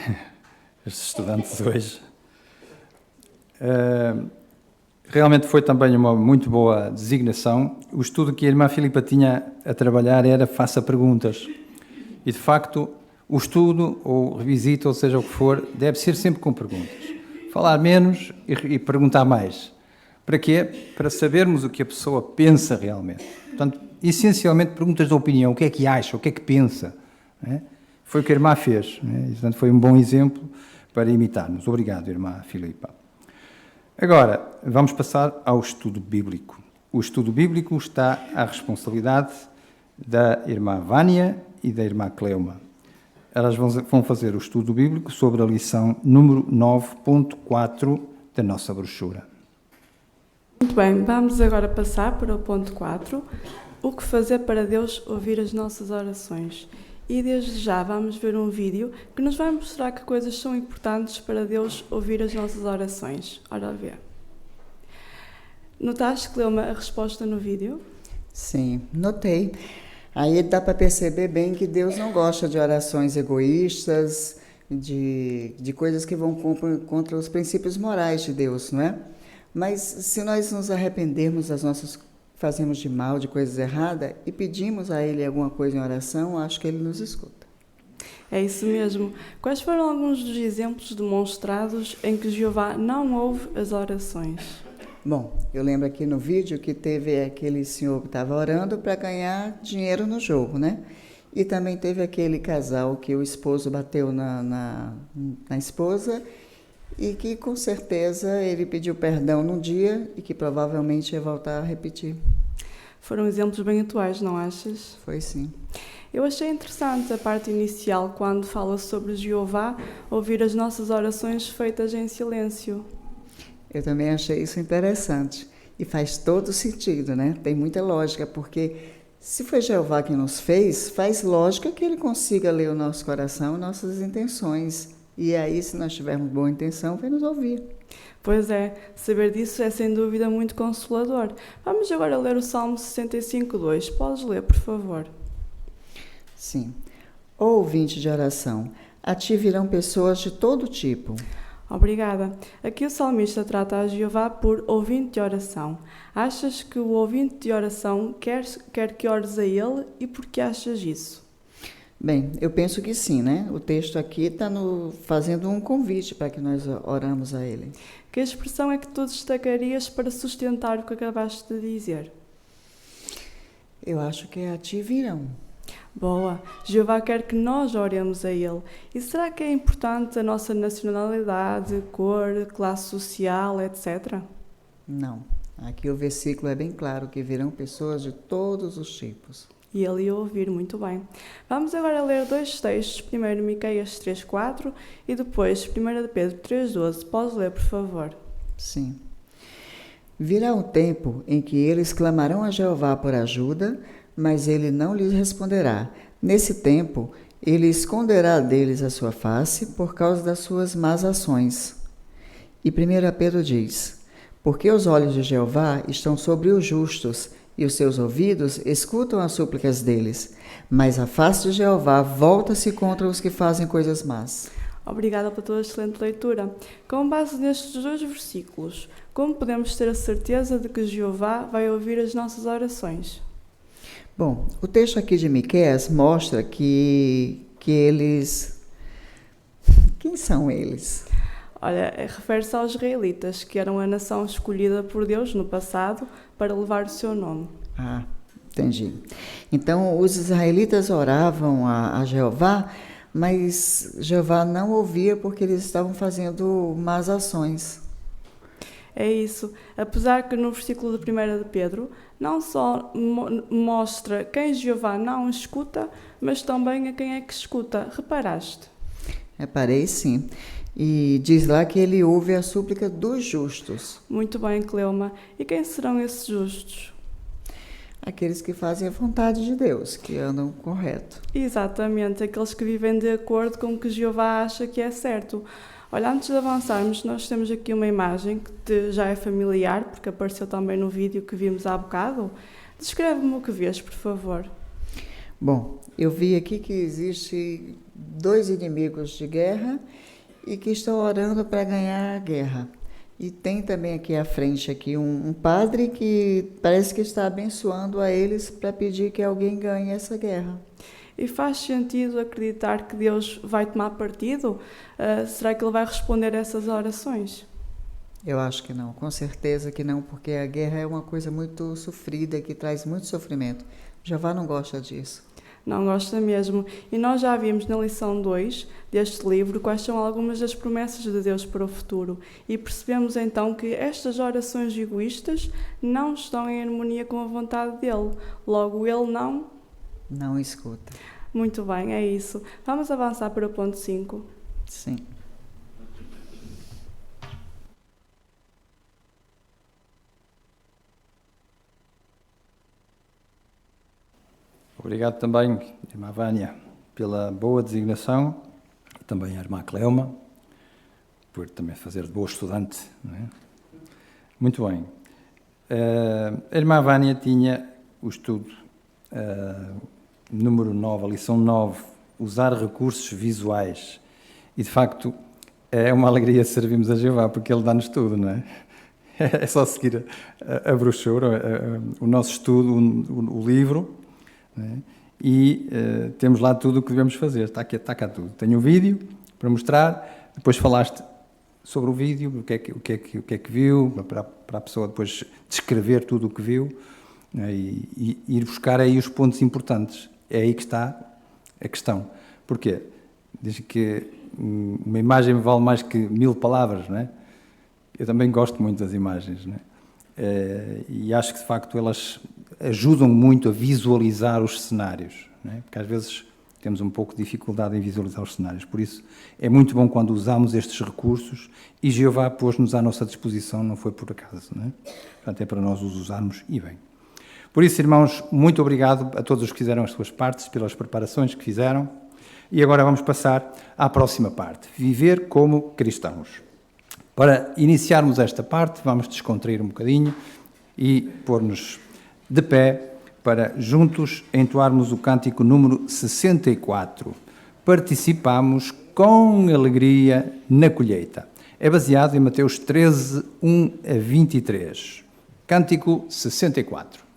é? Estes estudantes hoje. Realmente foi também uma muito boa designação. O estudo que a irmã Filipa tinha a trabalhar era faça perguntas. E, de facto, o estudo, ou revisita, ou seja o que for, deve ser sempre com perguntas. Falar menos e perguntar mais. Para quê? Para sabermos o que a pessoa pensa realmente. Portanto, essencialmente, perguntas de opinião. O que é que acha? O que é que pensa? Não é? Foi o que a irmã fez. Não é? E, portanto, foi um bom exemplo para imitarmos. Obrigado, irmã Filipa. Agora, vamos passar ao estudo bíblico. O estudo bíblico está à responsabilidade da irmã Vânia e da irmã Cleuma. Elas vão fazer o estudo bíblico sobre a lição número 9.4 da nossa brochura. Muito bem, vamos agora passar para o ponto 4. O que fazer para Deus ouvir as nossas orações? E desde já vamos ver um vídeo que nos vai mostrar que coisas são importantes para Deus ouvir as nossas orações. Ora vê. Notaste, Cleuma, a resposta no vídeo? Sim, notei. Aí dá para perceber bem que Deus não gosta de orações egoístas, de coisas que vão contra os princípios morais de Deus, não é? Mas se nós nos arrependermos das nossas fazemos de mal, de coisas erradas, e pedimos a Ele alguma coisa em oração, acho que Ele nos escuta. É isso mesmo. Quais foram alguns dos exemplos demonstrados em que Jeová não ouve as orações? Bom, eu lembro aqui no vídeo que teve aquele senhor que estava orando para ganhar dinheiro no jogo, né? E também teve aquele casal que o esposo bateu na esposa e que, com certeza, ele pediu perdão num dia e que provavelmente ia voltar a repetir. Foram exemplos bem atuais, não achas? Foi sim. Eu achei interessante a parte inicial, quando fala sobre Jeová ouvir as nossas orações feitas em silêncio. Eu também achei isso interessante. E faz todo sentido, né? Tem muita lógica, porque se foi Jeová quem nos fez, faz lógica que Ele consiga ler o nosso coração e nossas intenções. E aí, se nós tivermos boa intenção, vai nos ouvir. Pois é, saber disso é sem dúvida muito consolador. Vamos agora ler o Salmo 65:2. Podes ler, por favor? Sim. Ó ouvinte de oração, a ti virão pessoas de todo tipo. Obrigada. Aqui o salmista trata a Jeová por ouvinte de oração. Achas que o ouvinte de oração quer que ores a ele e por que achas isso? Bem, eu penso que sim, né? O texto aqui está fazendo um convite para que nós oramos a Ele. Que expressão é que tu destacarias para sustentar o que acabaste de dizer? Eu acho que é a ti virão. Boa. Jeová quer que nós oremos a Ele. E será que é importante a nossa nacionalidade, cor, classe social, etc.? Não. Aqui o versículo é bem claro que virão pessoas de todos os tipos. E ele ia ouvir muito bem. Vamos agora ler dois textos, primeiro Miqueias 3:4 e depois 1 Pedro 3:12. Podes ler, por favor? Sim. Virá um tempo em que eles clamarão a Jeová por ajuda, mas ele não lhes responderá. Nesse tempo, ele esconderá deles a sua face por causa das suas más ações. E 1 Pedro diz: porque os olhos de Jeová estão sobre os justos, e os seus ouvidos escutam as súplicas deles, mas a face de Jeová volta-se contra os que fazem coisas más. Obrigada pela tua excelente leitura. Com base nestes dois versículos, como podemos ter a certeza de que Jeová vai ouvir as nossas orações? Bom, o texto aqui de Miqueias mostra que eles... Quem são eles? Olha, refere-se aos israelitas, que eram a nação escolhida por Deus no passado para levar o seu nome. Entendi. Então, os israelitas oravam a Jeová, mas Jeová não ouvia porque eles estavam fazendo más ações. É isso. Apesar que no versículo de 1 de Pedro, não só mostra quem Jeová não escuta, mas também a quem é que escuta. Reparaste? Reparei, sim. E diz lá que ele ouve a súplica dos justos. Muito bem, Cleuma. E quem serão esses justos? Aqueles que fazem a vontade de Deus, que andam correto. Exatamente, aqueles que vivem de acordo com o que Jeová acha que é certo. Olha, antes de avançarmos, nós temos aqui uma imagem que já é familiar, porque apareceu também no vídeo que vimos há bocado. Descreve-me o que vês, por favor. Bom, eu vi aqui que existe 2 inimigos de guerra e que estão orando para ganhar a guerra. E tem também aqui à frente aqui um padre que parece que está abençoando a eles para pedir que alguém ganhe essa guerra. E faz sentido acreditar que Deus vai tomar partido? Será que Ele vai responder a essas orações? Eu acho que não, com certeza que não, porque a guerra é uma coisa muito sofrida, que traz muito sofrimento. Jeová não gosta disso. Não gosta mesmo. E nós já vimos na lição 2 deste livro quais são algumas das promessas de Deus para o futuro. E percebemos então que estas orações egoístas não estão em harmonia com a vontade dEle. Logo, Ele não escuta. Muito bem, é isso. Vamos avançar para o ponto 5. Sim. Obrigado também, irmã Vânia, pela boa designação, e também a irmã Cleuma, por também fazer de boa estudante. Não é? Muito bem. A irmã Vânia tinha o estudo número 9, a lição 9, usar recursos visuais. E, de facto, é uma alegria servirmos a Jeová, porque Ele dá-nos tudo, não é? É só seguir a brochura, o nosso estudo, o livro, não é? E temos lá tudo o que devemos fazer. Está cá tudo. Tenho um vídeo para mostrar, depois falaste sobre o vídeo, o que é que viu, para a pessoa depois descrever tudo o que viu, né? E ir buscar aí os pontos importantes. É aí que está a questão. Porquê? Diz que uma imagem vale mais que 1000 palavras, não é? Eu também gosto muito das imagens, não é? E acho que, de facto, elas ajudam muito a visualizar os cenários, não é? Porque às vezes temos um pouco de dificuldade em visualizar os cenários. Por isso, é muito bom quando usamos estes recursos e Jeová pôs-nos à nossa disposição, não foi por acaso, não é? Portanto, é para nós os usarmos e bem. Por isso, irmãos, muito obrigado a todos os que fizeram as suas partes, pelas preparações que fizeram. E agora vamos passar à próxima parte, viver como cristãos. Para iniciarmos esta parte, vamos descontrair um bocadinho e pôr-nos de pé para juntos entoarmos o cântico número 64. Participamos com alegria na colheita. É baseado em Mateus 13, 1 a 23. Cântico 64.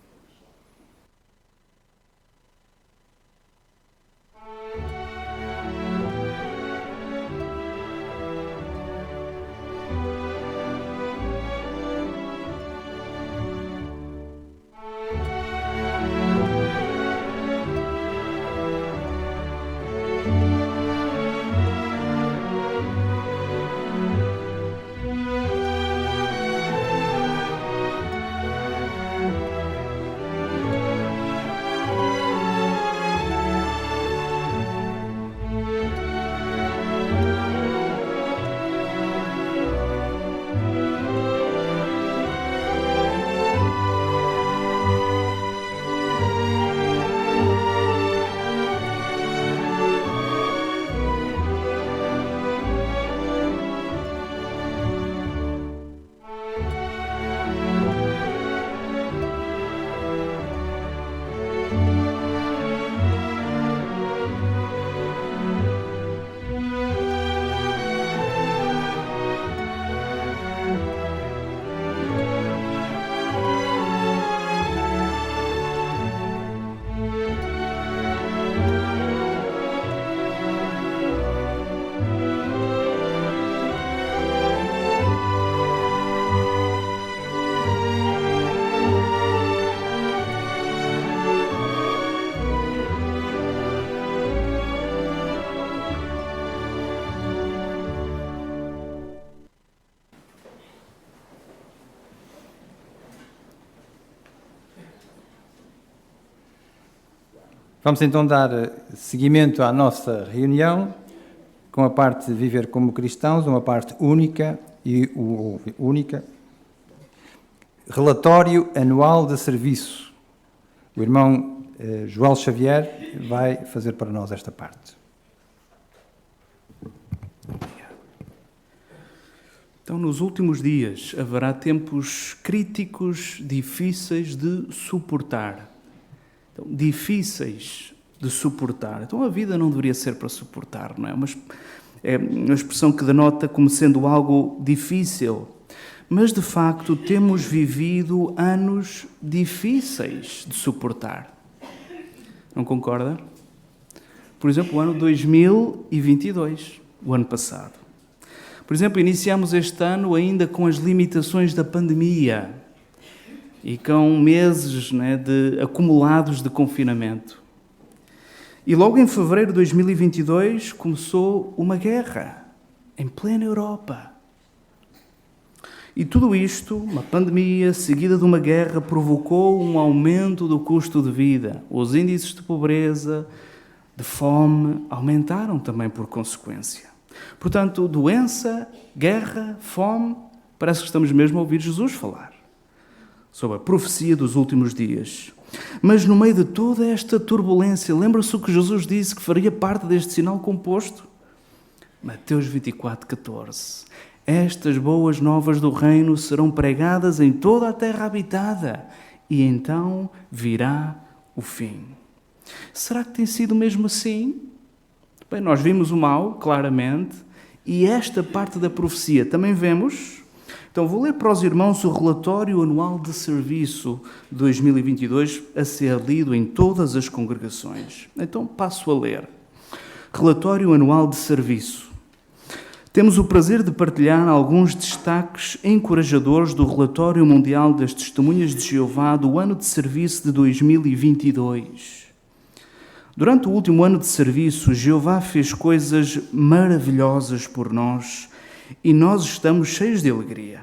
Vamos então dar seguimento à nossa reunião com a parte de viver como cristãos, uma parte única e única. Relatório anual de serviço. O irmão Joel Xavier vai fazer para nós esta parte. Então, nos últimos dias, haverá tempos críticos, difíceis de suportar. Então, difíceis de suportar. Então, a vida não deveria ser para suportar, não é? É uma expressão que denota como sendo algo difícil. Mas, de facto, temos vivido anos difíceis de suportar. Não concorda? Por exemplo, o ano 2022, o ano passado. Por exemplo, iniciamos este ano ainda com as limitações da pandemia e com meses, né, acumulados de confinamento. E logo em fevereiro de 2022 começou uma guerra em plena Europa. E tudo isto, uma pandemia seguida de uma guerra, provocou um aumento do custo de vida. Os índices de pobreza, de fome, aumentaram também por consequência. Portanto, doença, guerra, fome, parece que estamos mesmo a ouvir Jesus falar sobre a profecia dos últimos dias. Mas no meio de toda esta turbulência, lembra-se o que Jesus disse que faria parte deste sinal composto? Mateus 24:14. Estas boas novas do reino serão pregadas em toda a terra habitada, e então virá o fim. Será que tem sido mesmo assim? Bem, nós vimos o mal, claramente, e esta parte da profecia também vemos. Então, vou ler para os irmãos o relatório anual de serviço de 2022 a ser lido em todas as congregações. Então, passo a ler. Relatório anual de serviço. Temos o prazer de partilhar alguns destaques encorajadores do Relatório Mundial das Testemunhas de Jeová do ano de serviço de 2022. Durante o último ano de serviço, Jeová fez coisas maravilhosas por nós e nós estamos cheios de alegria.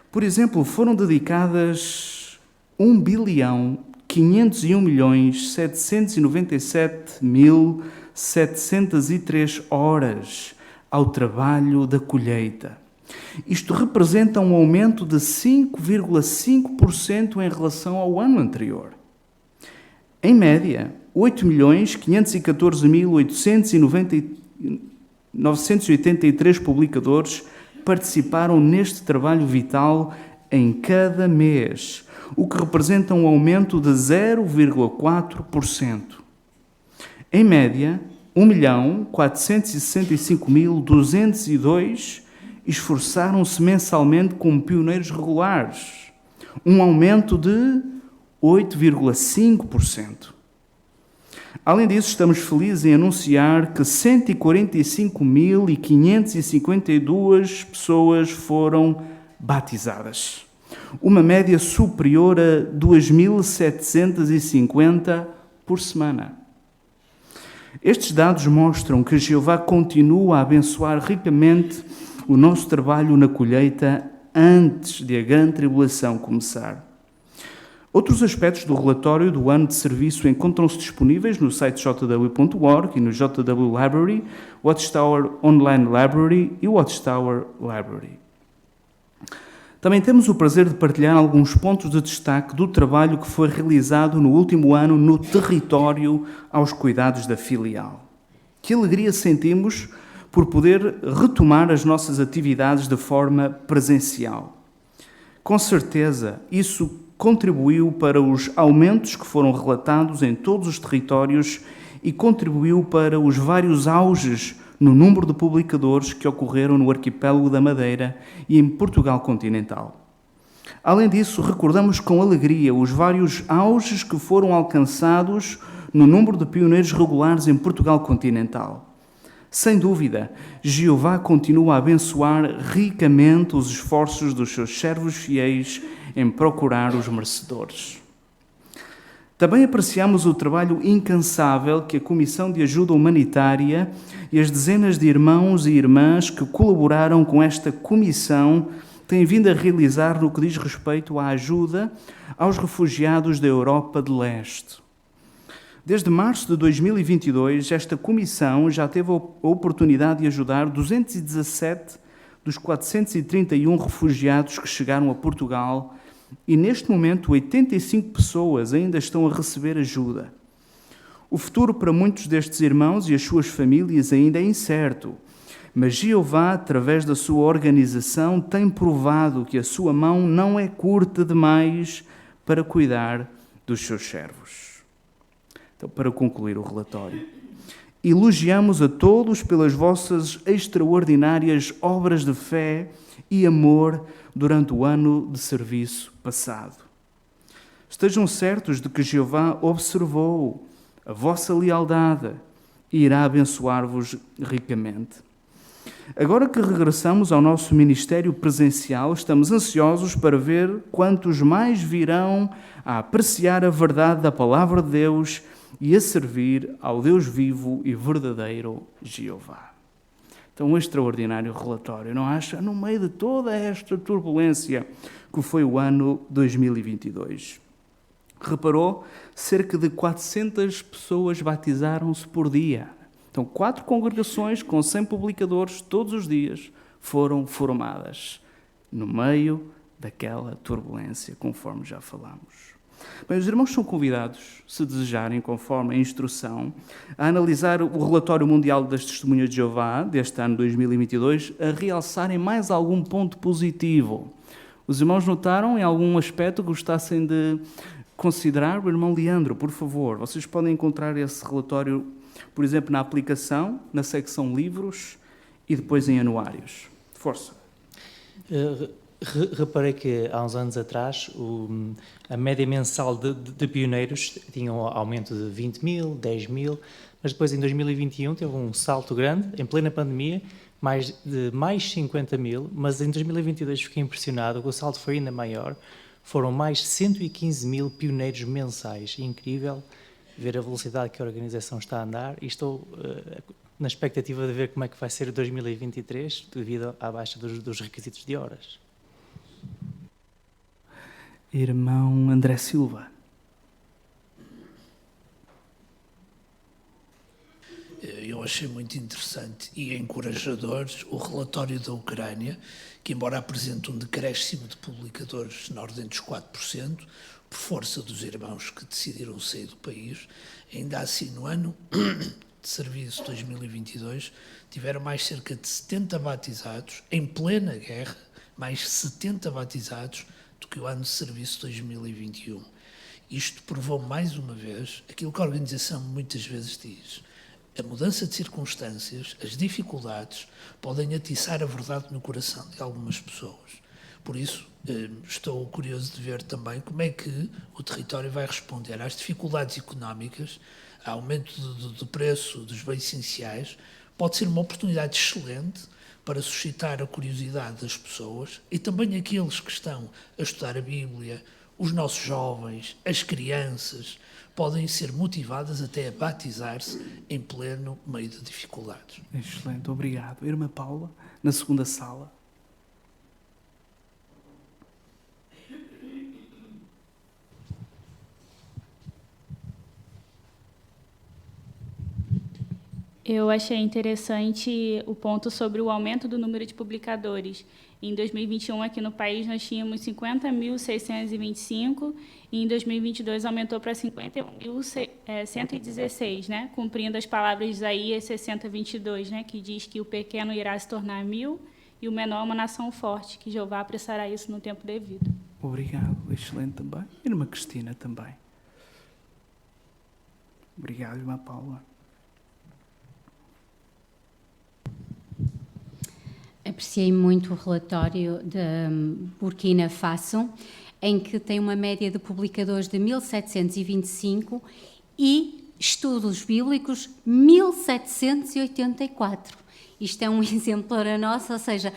Por exemplo, foram dedicadas 1.501.797.703 horas ao trabalho da colheita. Isto representa um aumento de 5,5% em relação ao ano anterior. Em média, 8.514.883 publicadores participaram neste trabalho vital em cada mês, o que representa um aumento de 0,4%. Em média, 1.465.202 esforçaram-se mensalmente como pioneiros regulares, um aumento de 8,5%. Além disso, estamos felizes em anunciar que 145.552 pessoas foram batizadas, uma média superior a 2.750 por semana. Estes dados mostram que Jeová continua a abençoar ricamente o nosso trabalho na colheita antes de a grande tribulação começar. Outros aspectos do relatório do ano de serviço encontram-se disponíveis no site jw.org e no JW Library, Watchtower Online Library e Watchtower Library. Também temos o prazer de partilhar alguns pontos de destaque do trabalho que foi realizado no último ano no território aos cuidados da filial. Que alegria sentimos por poder retomar as nossas atividades de forma presencial. Com certeza, isso contribuiu para os aumentos que foram relatados em todos os territórios e contribuiu para os vários auges no número de publicadores que ocorreram no arquipélago da Madeira e em Portugal continental. Além disso, recordamos com alegria os vários auges que foram alcançados no número de pioneiros regulares em Portugal continental. Sem dúvida, Jeová continua a abençoar ricamente os esforços dos seus servos fiéis em procurar os merecedores. Também apreciamos o trabalho incansável que a Comissão de Ajuda Humanitária e as dezenas de irmãos e irmãs que colaboraram com esta comissão têm vindo a realizar no que diz respeito à ajuda aos refugiados da Europa de Leste. Desde março de 2022, esta comissão já teve a oportunidade de ajudar 217 dos 431 refugiados que chegaram a Portugal e, neste momento, 85 pessoas ainda estão a receber ajuda. O futuro para muitos destes irmãos e as suas famílias ainda é incerto, mas Jeová, através da sua organização, tem provado que a sua mão não é curta demais para cuidar dos seus servos. Então, para concluir o relatório, elogiamos a todos pelas vossas extraordinárias obras de fé e amor durante o ano de serviço passado. Estejam certos de que Jeová observou a vossa lealdade e irá abençoar-vos ricamente. Agora que regressamos ao nosso ministério presencial, estamos ansiosos para ver quantos mais virão a apreciar a verdade da palavra de Deus e a servir ao Deus vivo e verdadeiro Jeová. Então, um extraordinário relatório, não acha? No meio de toda esta turbulência que foi o ano 2022. Reparou? Cerca de 400 pessoas batizaram-se por dia. Então, 4 congregações com 100 publicadores todos os dias foram formadas no meio daquela turbulência, conforme já falamos. Bem, os irmãos são convidados, se desejarem, conforme a instrução, a analisar o relatório mundial das Testemunhas de Jeová deste ano 2022, a realçarem mais algum ponto positivo. Os irmãos notaram em algum aspecto que gostassem de considerar? O irmão Leandro, por favor, vocês podem encontrar esse relatório, por exemplo, na aplicação, na secção livros e depois em anuários. Força. Reparei que há uns anos atrás a média mensal de pioneiros tinha um aumento de 20 mil, 10 mil, mas depois em 2021 teve um salto grande, em plena pandemia, mais 50 mil, mas em 2022 fiquei impressionado, o salto foi ainda maior, foram mais 115 mil pioneiros mensais. Incrível ver a velocidade que a organização está a andar e estou na expectativa de ver como é que vai ser 2023 devido à baixa dos requisitos de horas. Irmão André Silva. Eu achei muito interessante e encorajador o relatório da Ucrânia, que embora apresente um decréscimo de publicadores na ordem dos 4%, por força dos irmãos que decidiram sair do país, ainda assim no ano de serviço 2022 tiveram mais cerca de 70 batizados, em plena guerra, mais 70 batizados do que o ano de serviço 2021. Isto provou mais uma vez aquilo que a organização muitas vezes diz. A mudança de circunstâncias, as dificuldades, podem atiçar a verdade no coração de algumas pessoas. Por isso, estou curioso de ver também como é que o território vai responder às dificuldades económicas, ao aumento do preço dos bens essenciais. Pode ser uma oportunidade excelente para suscitar a curiosidade das pessoas e também aqueles que estão a estudar a Bíblia, os nossos jovens, as crianças, podem ser motivadas até a batizar-se em pleno meio de dificuldades. Excelente, obrigado. Irmã Paula, na segunda sala. Eu achei interessante o ponto sobre o aumento do número de publicadores. Em 2021, aqui no país, nós tínhamos 50.625 e em 2022 aumentou para 51.116, né? Cumprindo as palavras de Isaías 60:22, né? Que diz que o pequeno irá se tornar 1.000 e o menor uma nação forte, que Jeová apressará isso no tempo devido. Obrigado, excelente também. Irmã Cristina também. Obrigado, irmã Paula. Apreciei muito o relatório de Burkina Faso, em que tem uma média de publicadores de 1.725 e estudos bíblicos 1.784. Isto é um exemplo para nós, ou seja,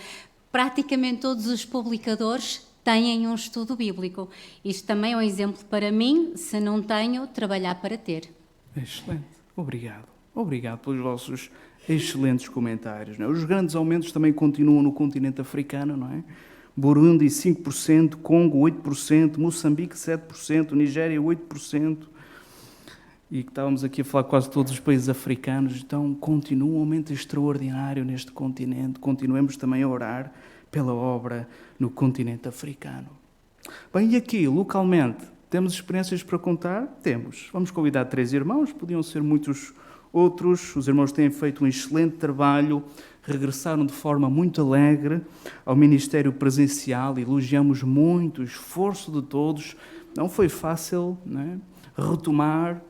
praticamente todos os publicadores têm um estudo bíblico. Isto também é um exemplo para mim, se não tenho, trabalhar para ter. Excelente, obrigado. Obrigado pelos vossos excelentes comentários. Não é? Os grandes aumentos também continuam no continente africano, não é? Burundi 5%, Congo 8%, Moçambique 7%, Nigéria 8%. e que estávamos aqui a falar quase todos os países africanos, então continua um momento extraordinário neste continente, continuemos também a orar pela obra no continente africano. Bem, e aqui, localmente, temos experiências para contar? Temos. Vamos convidar 3 irmãos, podiam ser muitos outros, os irmãos têm feito um excelente trabalho, regressaram de forma muito alegre ao ministério presencial, elogiamos muito o esforço de todos, não foi fácil, não é? Retomar,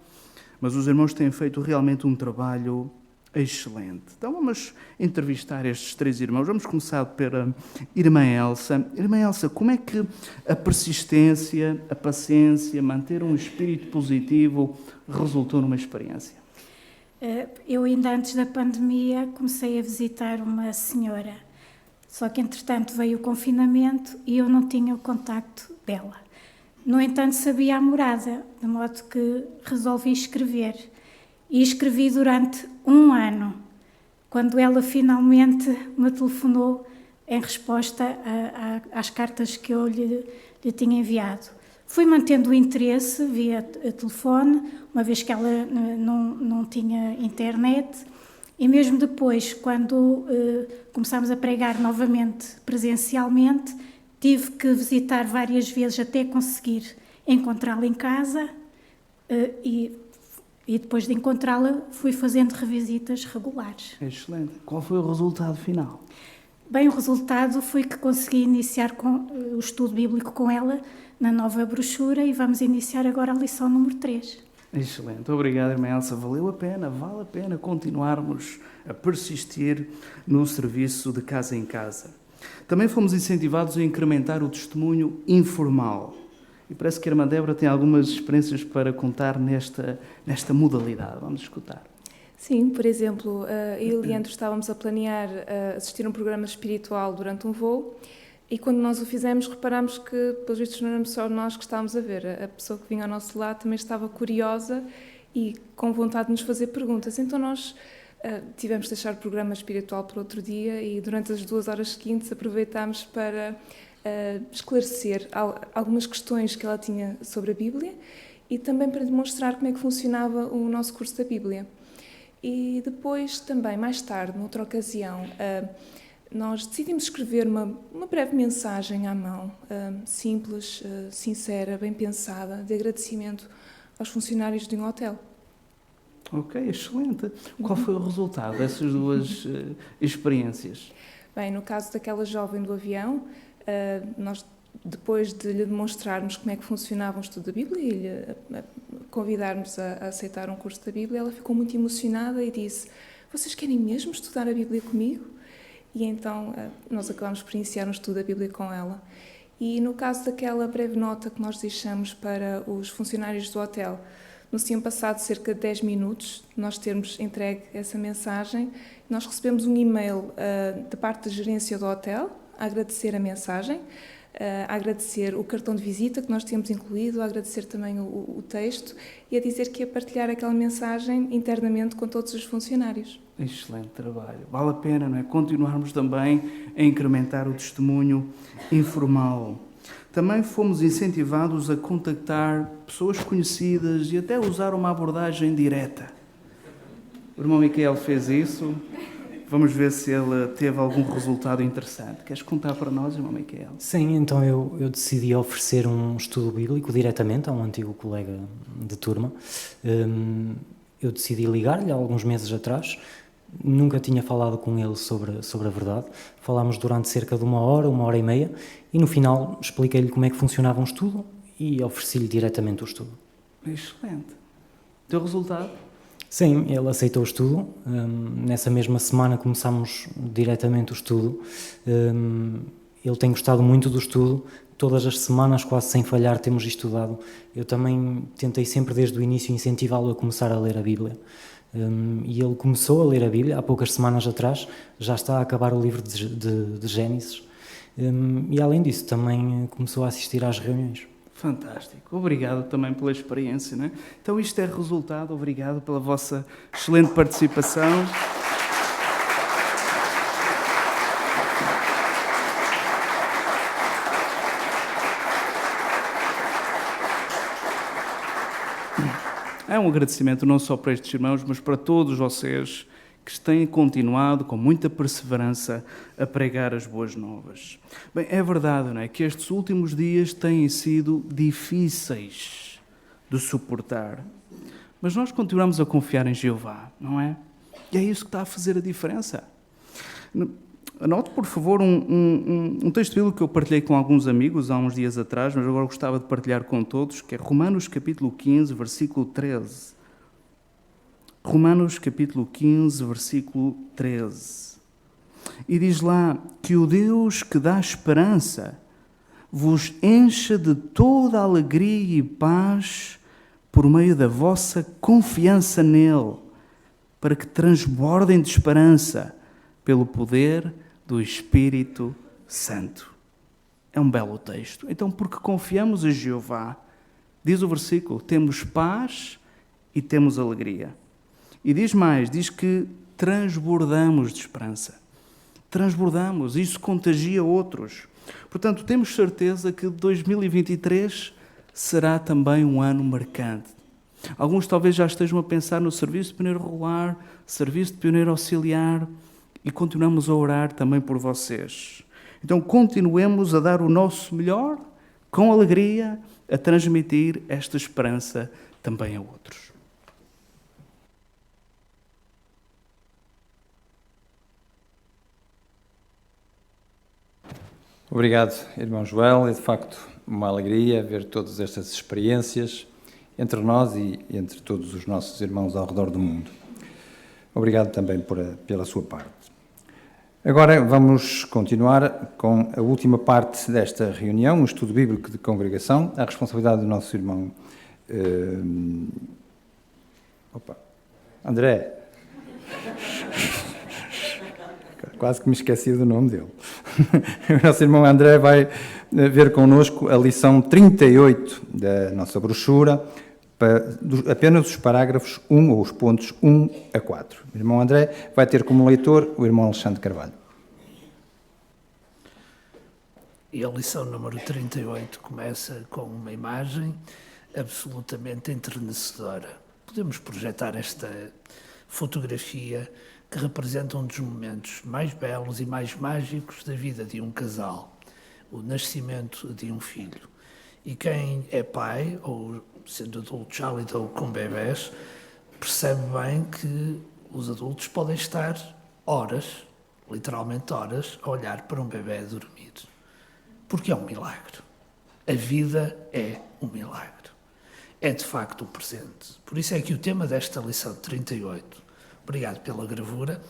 mas os irmãos têm feito realmente um trabalho excelente. Então vamos entrevistar estes 3 irmãos. Vamos começar pela irmã Elsa. Irmã Elsa, como é que a persistência, a paciência, manter um espírito positivo resultou numa experiência? Eu ainda antes da pandemia comecei a visitar uma senhora, só que entretanto veio o confinamento e eu não tinha o contacto dela. No entanto, sabia a morada, de modo que resolvi escrever. E escrevi durante 1 ano, quando ela finalmente me telefonou em resposta às cartas que eu lhe tinha enviado. Fui mantendo o interesse via telefone, uma vez que ela não tinha internet, e mesmo depois, quando começámos a pregar novamente presencialmente, tive que visitar várias vezes até conseguir encontrá-la em casa e depois de encontrá-la fui fazendo revisitas regulares. Excelente. Qual foi o resultado final? Bem, o resultado foi que consegui iniciar o estudo bíblico com ela na nova brochura e vamos iniciar agora a lição número 3. Excelente. Obrigado, irmã Elsa. Vale a pena continuarmos a persistir no serviço de casa em casa. Também fomos incentivados a incrementar o testemunho informal. E parece que a irmã Débora tem algumas experiências para contar nesta modalidade. Vamos escutar. Sim, por exemplo, eu e Leandro estávamos a planear assistir a um programa espiritual durante um voo e quando nós o fizemos reparámos que, pelos vistos, não éramos só nós que estávamos a ver. A pessoa que vinha ao nosso lado também estava curiosa e com vontade de nos fazer perguntas. Então nós tivemos de deixar o programa espiritual para outro dia e durante as 2 horas seguintes aproveitámos para esclarecer algumas questões que ela tinha sobre a Bíblia e também para demonstrar como é que funcionava o nosso curso da Bíblia. E depois também, mais tarde, noutra ocasião, nós decidimos escrever uma breve mensagem à mão, simples, sincera, bem pensada, de agradecimento aos funcionários de um hotel. Ok, excelente. Qual foi o resultado dessas 2 experiências? Bem, no caso daquela jovem do avião, nós, depois de lhe demonstrarmos como é que funcionava o estudo da Bíblia e lhe convidarmos a aceitar um curso da Bíblia, ela ficou muito emocionada e disse: "Vocês querem mesmo estudar a Bíblia comigo?" E então nós acabámos por iniciar um estudo da Bíblia com ela. E no caso daquela breve nota que nós deixamos para os funcionários do hotel, nos tinham passado cerca de 10 minutos de nós termos entregue essa mensagem. Nós recebemos um e-mail da parte da gerência do hotel a agradecer a mensagem, a agradecer o cartão de visita que nós tínhamos incluído, a agradecer também o texto e a dizer que ia partilhar aquela mensagem internamente com todos os funcionários. Excelente trabalho. Vale a pena, não é? Continuarmos também a incrementar o testemunho informal. Também fomos incentivados a contactar pessoas conhecidas e até usar uma abordagem direta. O irmão Micael fez isso. Vamos ver se ele teve algum resultado interessante. Queres contar para nós, irmão Micael? Sim, então eu decidi oferecer um estudo bíblico diretamente a um antigo colega de turma. Eu decidi ligar-lhe há alguns meses atrás. Nunca tinha falado com ele sobre a verdade. Falámos durante cerca de 1 hora e meia, e no final expliquei-lhe como é que funcionava um estudo e ofereci-lhe diretamente o estudo. Excelente. Teu resultado? Sim, ele aceitou o estudo. Nessa mesma semana começámos diretamente o estudo. Ele tem gostado muito do estudo. Todas as semanas, quase sem falhar, temos estudado. Eu também tentei sempre desde o início incentivá-lo a começar a ler a Bíblia. E ele começou a ler a Bíblia há poucas semanas atrás, já está a acabar o livro de Gênesis, e além disso também começou a assistir às reuniões. Fantástico, obrigado também pela experiência, não é? Então isto é resultado, obrigado pela vossa excelente participação. É um agradecimento não só para estes irmãos, mas para todos vocês que têm continuado com muita perseverança a pregar as boas novas. Bem, é verdade, não é? Que estes últimos dias têm sido difíceis de suportar, mas nós continuamos a confiar em Jeová, não é? E é isso que está a fazer a diferença. Anote, por favor, um texto bíblico que eu partilhei com alguns amigos há uns dias atrás, mas agora gostava de partilhar com todos, que é Romanos capítulo 15, versículo 13. Romanos capítulo 15, versículo 13. E diz lá que o Deus que dá esperança vos encha de toda a alegria e paz por meio da vossa confiança nele, para que transbordem de esperança pelo poder do Espírito Santo. É um belo texto. Então, porque confiamos em Jeová, diz o versículo, temos paz e temos alegria. E diz mais, diz que transbordamos de esperança. Transbordamos, isso contagia outros. Portanto, temos certeza que 2023 será também um ano marcante. Alguns talvez já estejam a pensar no serviço de pioneiro regular, serviço de pioneiro auxiliar, e continuamos a orar também por vocês. Então, continuemos a dar o nosso melhor, com alegria, a transmitir esta esperança também a outros. Obrigado, irmão Joel. É de facto uma alegria ver todas estas experiências entre nós e entre todos os nossos irmãos ao redor do mundo. Obrigado também pela sua parte. Agora vamos continuar com a última parte desta reunião, um estudo bíblico de congregação, a responsabilidade do nosso irmão André. Quase que me esqueci do nome dele. O nosso irmão André vai ver connosco a lição 38 da nossa brochura, apenas os parágrafos 1 ou os pontos 1 a 4. O irmão André vai ter como leitor o irmão Alexandre Carvalho. E a lição número 38 começa com uma imagem absolutamente enternecedora. Podemos projetar esta fotografia que representa um dos momentos mais belos e mais mágicos da vida de um casal, o nascimento de um filho. E quem é pai, ou sendo adulto já lidou com bebés, percebe bem que os adultos podem estar horas, literalmente horas, a olhar para um bebé a dormir. Porque é um milagre. A vida é um milagre. É de facto um presente. Por isso é que o tema desta lição 38, obrigado pela gravura,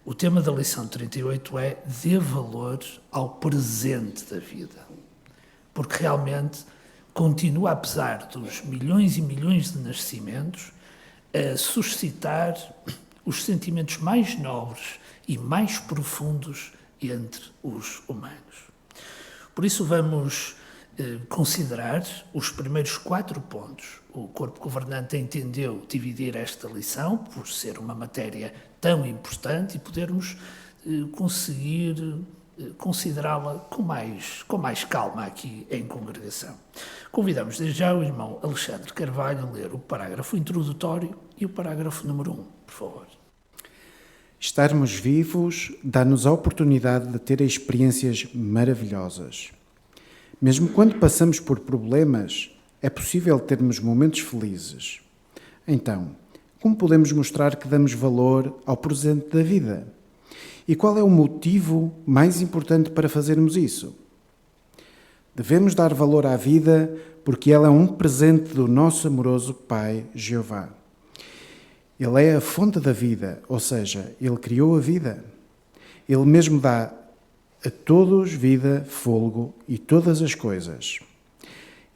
o tema da lição 38 é dê valor ao presente da vida. Porque realmente continua, apesar dos milhões e milhões de nascimentos, a suscitar os sentimentos mais nobres e mais profundos entre os humanos. Por isso vamos considerar os primeiros 4 pontos. O corpo governante entendeu dividir esta lição por ser uma matéria tão importante e podermos conseguir considerá-la com mais calma aqui em congregação. Convidamos desde já o irmão Alexandre Carvalho a ler o parágrafo introdutório e o parágrafo número 1, por favor. Estarmos vivos dá-nos a oportunidade de ter experiências maravilhosas. Mesmo quando passamos por problemas, é possível termos momentos felizes. Então, como podemos mostrar que damos valor ao presente da vida? E qual é o motivo mais importante para fazermos isso? Devemos dar valor à vida porque ela é um presente do nosso amoroso Pai, Jeová. Ele é a fonte da vida, ou seja, Ele criou a vida. Ele mesmo dá a todos vida, fôlego e todas as coisas.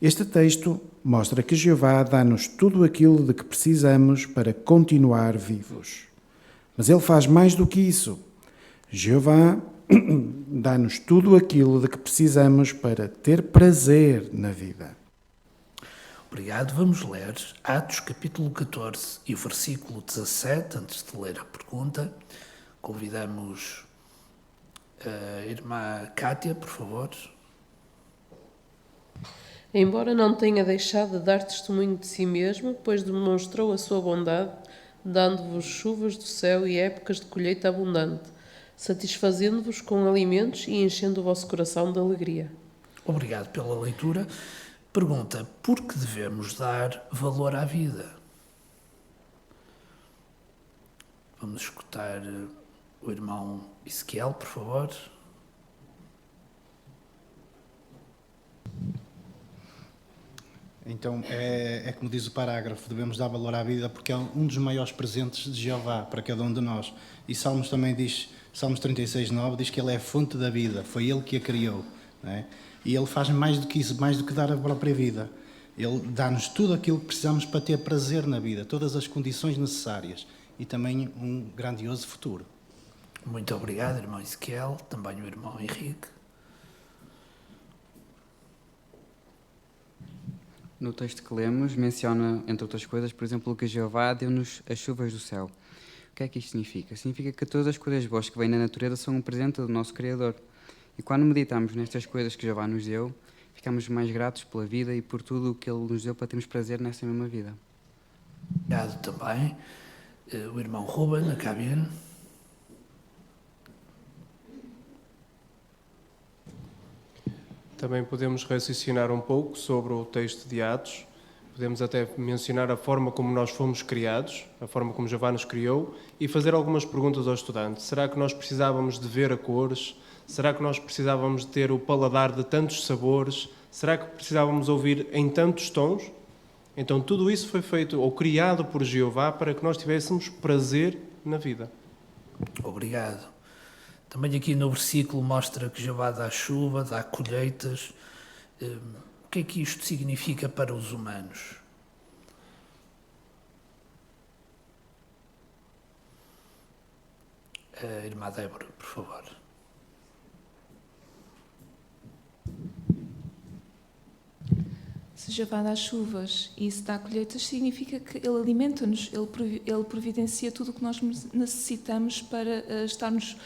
Este texto mostra que Jeová dá-nos tudo aquilo de que precisamos para continuar vivos. Mas Ele faz mais do que isso. Jeová dá-nos tudo aquilo de que precisamos para ter prazer na vida. Obrigado. Vamos ler Atos capítulo 14 e o versículo 17, antes de ler a pergunta. Convidamos a irmã Cátia, por favor. embora não tenha deixado de dar testemunho de si mesmo, pois demonstrou a sua bondade, dando-vos chuvas do céu e épocas de colheita abundante, satisfazendo-vos com alimentos e enchendo o vosso coração de alegria. Obrigado pela leitura. Pergunta: por que devemos dar valor à vida? Vamos escutar o irmão Ezequiel, por favor. Então, é como diz o parágrafo, devemos dar valor à vida porque é um dos maiores presentes de Jeová para cada um de nós. E Salmos também diz, Salmos 36:9, diz que Ele é a fonte da vida, foi Ele que a criou. Não é? E Ele faz mais do que isso, mais do que dar a própria vida. Ele dá-nos tudo aquilo que precisamos para ter prazer na vida, todas as condições necessárias e também um grandioso futuro. Muito obrigado, irmão Ezequiel, também o irmão Henrique. No texto que lemos, menciona, entre outras coisas, por exemplo, que Jeová deu-nos as chuvas do céu. O que é que isto significa? Significa que todas as coisas boas que vêm na natureza são um presente do nosso Criador. E quando meditamos nestas coisas que Jeová nos deu, ficamos mais gratos pela vida e por tudo o que Ele nos deu para termos prazer nessa mesma vida. Obrigado também. O irmão Ruben, a cabine. Também podemos raciocinar um pouco sobre o texto de Atos. Podemos até mencionar a forma como nós fomos criados, a forma como Jeová nos criou, e fazer algumas perguntas ao estudante. Será que nós precisávamos de ver a cores? Será que nós precisávamos de ter o paladar de tantos sabores? Será que precisávamos ouvir em tantos tons? Então tudo isso foi feito ou criado por Jeová para que nós tivéssemos prazer na vida. Obrigado. Também aqui no versículo mostra que Jeová dá chuva, dá colheitas. O que é que isto significa para os humanos? Irmã Débora, por favor. Se Jeová dá chuvas e se dá colheitas, significa que Ele alimenta-nos, Ele providencia tudo o que nós necessitamos para estarmos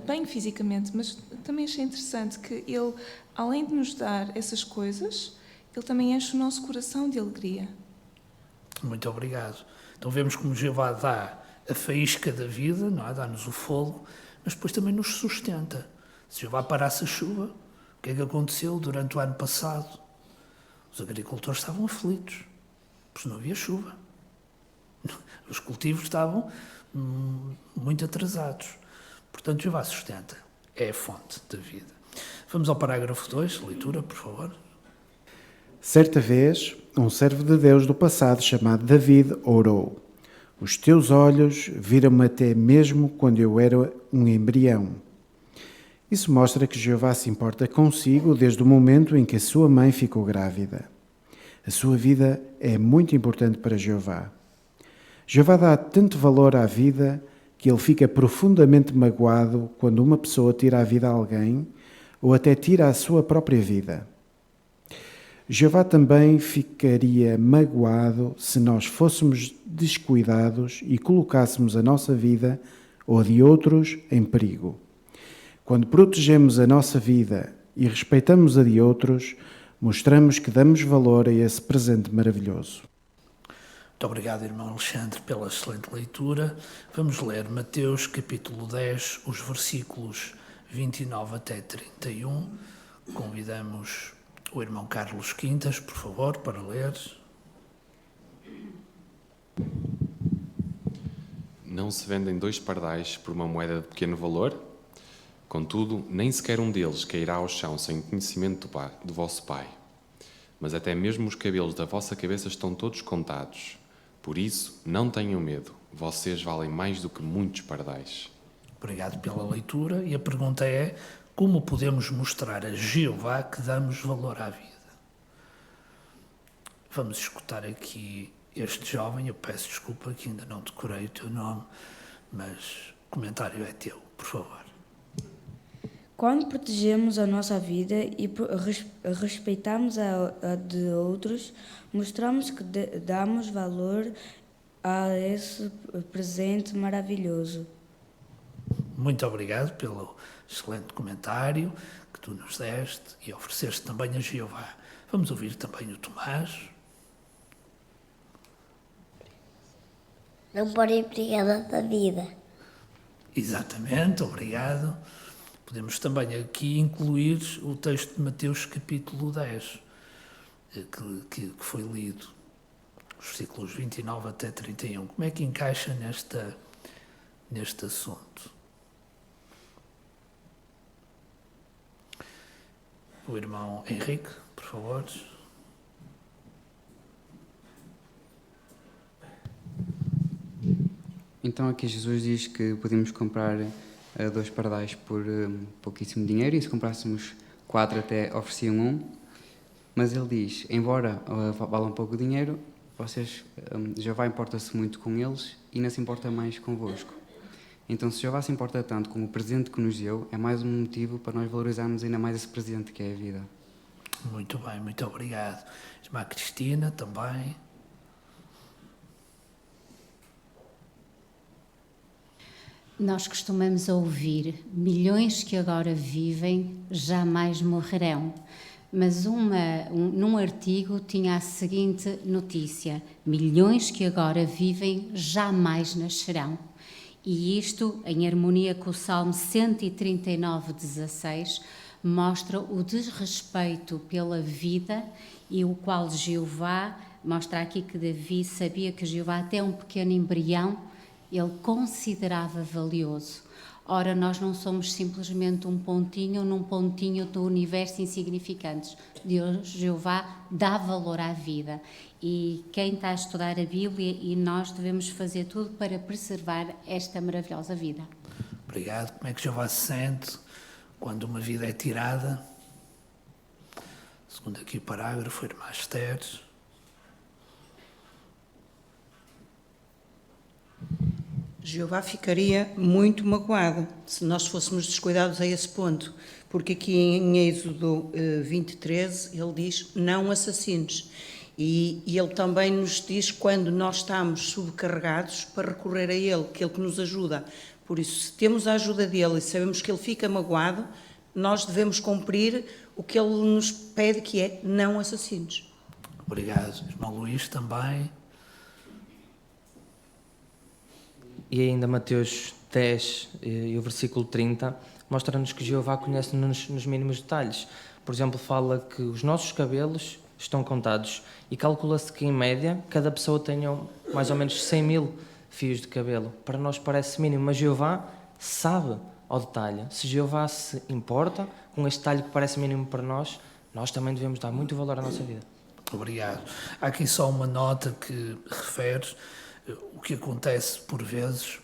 bem fisicamente. Mas também achei interessante que Ele, além de nos dar essas coisas, Ele também enche o nosso coração de alegria. Muito obrigado. Então vemos como Jeová dá a faísca da vida, não é? Dá-nos o fogo, mas depois também nos sustenta. Se Jeová parasse a chuva, o que é que aconteceu durante o ano passado? Os agricultores estavam aflitos, porque não havia chuva. Os cultivos estavam muito atrasados. Portanto, Jeová sustenta. É a fonte da vida. Vamos ao parágrafo 2, leitura, por favor. Certa vez, um servo de Deus do passado, chamado David, orou: os teus olhos viram-me até mesmo quando eu era um embrião. Isso mostra que Jeová se importa consigo desde o momento em que a sua mãe ficou grávida. A sua vida é muito importante para Jeová. Jeová dá tanto valor à vida que ele fica profundamente magoado quando uma pessoa tira a vida a alguém ou até tira a sua própria vida. Jeová também ficaria magoado se nós fôssemos descuidados e colocássemos a nossa vida ou a de outros em perigo. Quando protegemos a nossa vida e respeitamos a de outros, mostramos que damos valor a esse presente maravilhoso. Muito obrigado, irmão Alexandre, pela excelente leitura. Vamos ler Mateus, capítulo 10, os versículos 29 até 31. Convidamos o irmão Carlos Quintas, por favor, para ler. Não se vendem 2 pardais por uma moeda de pequeno valor? Contudo, nem sequer um deles cairá ao chão sem conhecimento do vosso Pai. Mas até mesmo os cabelos da vossa cabeça estão todos contados. Por isso, não tenham medo. Vocês valem mais do que muitos pardais. Obrigado pela leitura. E a pergunta é: como podemos mostrar a Jeová que damos valor à vida? Vamos escutar aqui este jovem. Eu peço desculpa que ainda não decorei o teu nome, mas o comentário é teu, por favor. Quando protegemos a nossa vida e respeitamos a de outros, mostramos que damos valor a esse presente maravilhoso. Muito obrigado pelo excelente comentário que tu nos deste e ofereceste também a Jeová. Vamos ouvir também o Tomás. Não porem brigada da vida. Exatamente, obrigado. Podemos também aqui incluir o texto de Mateus capítulo 10, que foi lido, os versículos 29 até 31. Como é que encaixa neste assunto? O irmão Henrique, por favor. Então aqui Jesus diz que podemos comprar 2 pardais por pouquíssimo dinheiro, e se comprássemos 4 até ofereciam 1. Mas ele diz, embora valam pouco dinheiro, Jeová importa-se muito com eles e não se importa mais convosco. Então, se Jeová se importa tanto com o presente que nos deu, é mais um motivo para nós valorizarmos ainda mais esse presente que é a vida. Muito bem, muito obrigado. Irmã Cristina, também. Nós costumamos ouvir: milhões que agora vivem jamais morrerão. Mas num artigo tinha a seguinte notícia: milhões que agora vivem jamais nascerão. E isto, em harmonia com o Salmo 139:16, mostra o desrespeito pela vida, e o qual Jeová, mostra aqui que Davi sabia que Jeová, até um pequeno embrião, ele considerava valioso. Ora, nós não somos simplesmente um pontinho num pontinho do universo insignificantes. Deus, Jeová, dá valor à vida. E quem está a estudar a Bíblia, e nós devemos fazer tudo para preservar esta maravilhosa vida. Obrigado. Como é que Jeová se sente quando uma vida é tirada? Segundo aqui o parágrafo, irmã Esther. Jeová ficaria muito magoado se nós fôssemos descuidados a esse ponto, porque aqui em Êxodo 20:13 ele diz: não assassines. E ele também nos diz quando nós estamos subcarregados para recorrer a ele, que ele que nos ajuda. Por isso, se temos a ajuda dele e sabemos que ele fica magoado, nós devemos cumprir o que ele nos pede, que é não assassines. Obrigado. Irmão Luís, também. E ainda Mateus 10 e o versículo 30 mostra-nos que Jeová conhece-nos nos mínimos detalhes. Por exemplo, fala que os nossos cabelos estão contados e calcula-se que, em média, cada pessoa tenha mais ou menos 100.000 fios de cabelo. Para nós parece mínimo, mas Jeová sabe ao detalhe. Se Jeová se importa com este detalhe que parece mínimo para nós, nós também devemos dar muito valor à nossa vida. Obrigado. Há aqui só uma nota que refere o que acontece por vezes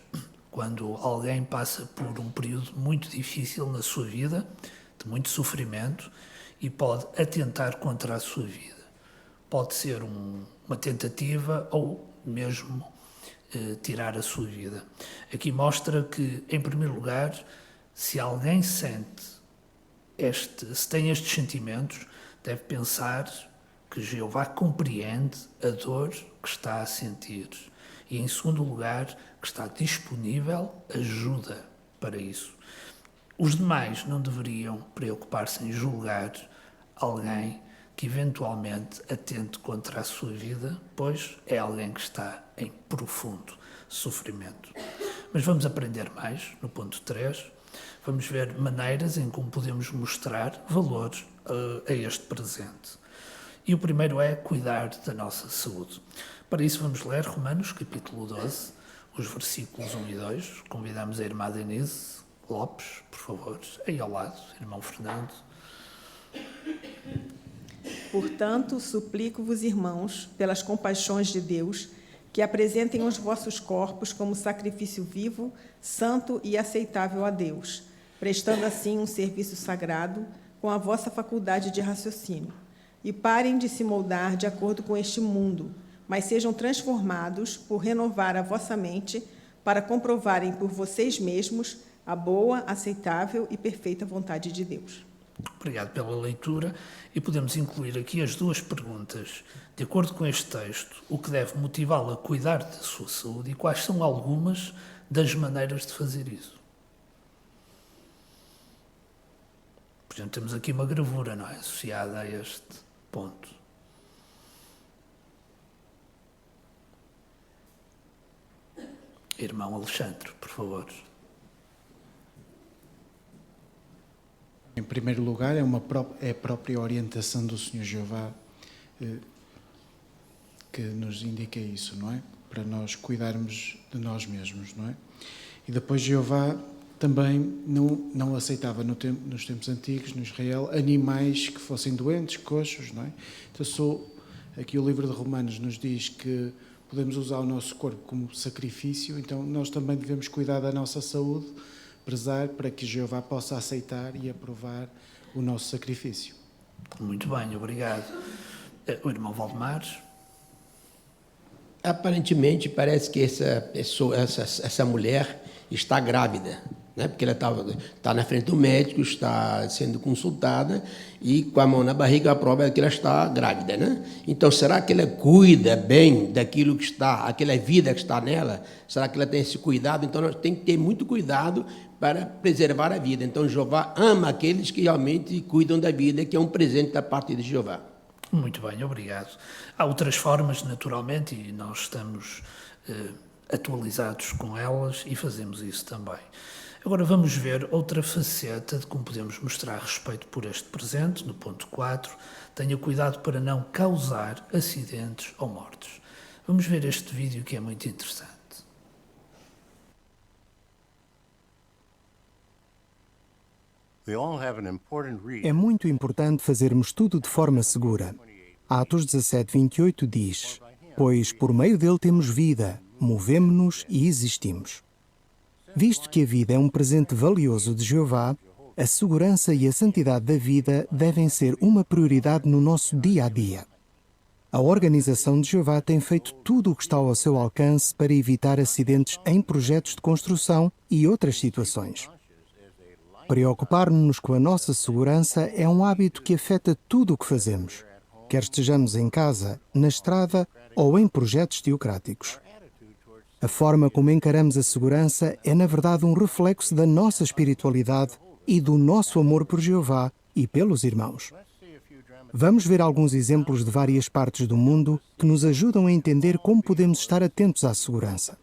quando alguém passa por um período muito difícil na sua vida, de muito sofrimento, e pode atentar contra a sua vida. Pode ser uma tentativa ou mesmo tirar a sua vida. Aqui mostra que, em primeiro lugar, se alguém se tem estes sentimentos, deve pensar que Jeová compreende a dor que está a sentir. E, em segundo lugar, que está disponível ajuda para isso. Os demais não deveriam preocupar-se em julgar alguém que eventualmente atente contra a sua vida, pois é alguém que está em profundo sofrimento. Mas vamos aprender mais no ponto 3. Vamos ver maneiras em como podemos mostrar valor a este presente. E o primeiro é cuidar da nossa saúde. Para isso vamos ler Romanos, capítulo 12, os versículos 1 e 2. Convidamos a irmã Denise Lopes, por favor, aí ao lado, irmão Fernando. Portanto, suplico-vos, irmãos, pelas compaixões de Deus, que apresentem os vossos corpos como sacrifício vivo, santo e aceitável a Deus, prestando assim um serviço sagrado com a vossa faculdade de raciocínio. E parem de se moldar de acordo com este mundo, mas sejam transformados por renovar a vossa mente, para comprovarem por vocês mesmos a boa, aceitável e perfeita vontade de Deus. Obrigado pela leitura, e podemos incluir aqui as duas perguntas. De acordo com este texto, o que deve motivá-lo a cuidar da sua saúde e quais são algumas das maneiras de fazer isso? Por exemplo, temos aqui uma gravura, não é? Associada a este ponto. Irmão Alexandre, por favor. Em primeiro lugar, é a própria orientação do Senhor Jeová que nos indica isso, não é? Para nós cuidarmos de nós mesmos, não é? E depois Jeová também não aceitava nos tempos antigos, no Israel, animais que fossem doentes, coxos, não é? Então aqui o livro de Romanos nos diz que podemos usar o nosso corpo como sacrifício, então nós também devemos cuidar da nossa saúde, prezar para que Jeová possa aceitar e aprovar o nosso sacrifício. Muito bem, obrigado. O irmão Valdemar. Aparentemente parece que essa mulher está grávida, né? Porque ela está na frente do médico, está sendo consultada e com a mão na barriga a prova é que ela está grávida, né? Então será que ela cuida bem daquilo que está, aquela vida que está nela? Será que ela tem esse cuidado? Então nós temos que ter muito cuidado para preservar a vida. Então Jeová ama aqueles que realmente cuidam da vida, que é um presente da parte de Jeová. Muito bem, obrigado. Há outras formas, naturalmente, e nós estamos atualizados com elas e fazemos isso também. Agora vamos ver outra faceta de como podemos mostrar respeito por este presente, no ponto 4. Tenha cuidado para não causar acidentes ou mortes. Vamos ver este vídeo que é muito interessante. É muito importante fazermos tudo de forma segura. Atos 17:28 diz: "Pois por meio dele temos vida, movemo-nos e existimos." Visto que a vida é um presente valioso de Jeová, a segurança e a santidade da vida devem ser uma prioridade no nosso dia a dia. A organização de Jeová tem feito tudo o que está ao seu alcance para evitar acidentes em projetos de construção e outras situações. Preocupar-nos com a nossa segurança é um hábito que afeta tudo o que fazemos, quer estejamos em casa, na estrada ou em projetos teocráticos. A forma como encaramos a segurança é, na verdade, um reflexo da nossa espiritualidade e do nosso amor por Jeová e pelos irmãos. Vamos ver alguns exemplos de várias partes do mundo que nos ajudam a entender como podemos estar atentos à segurança.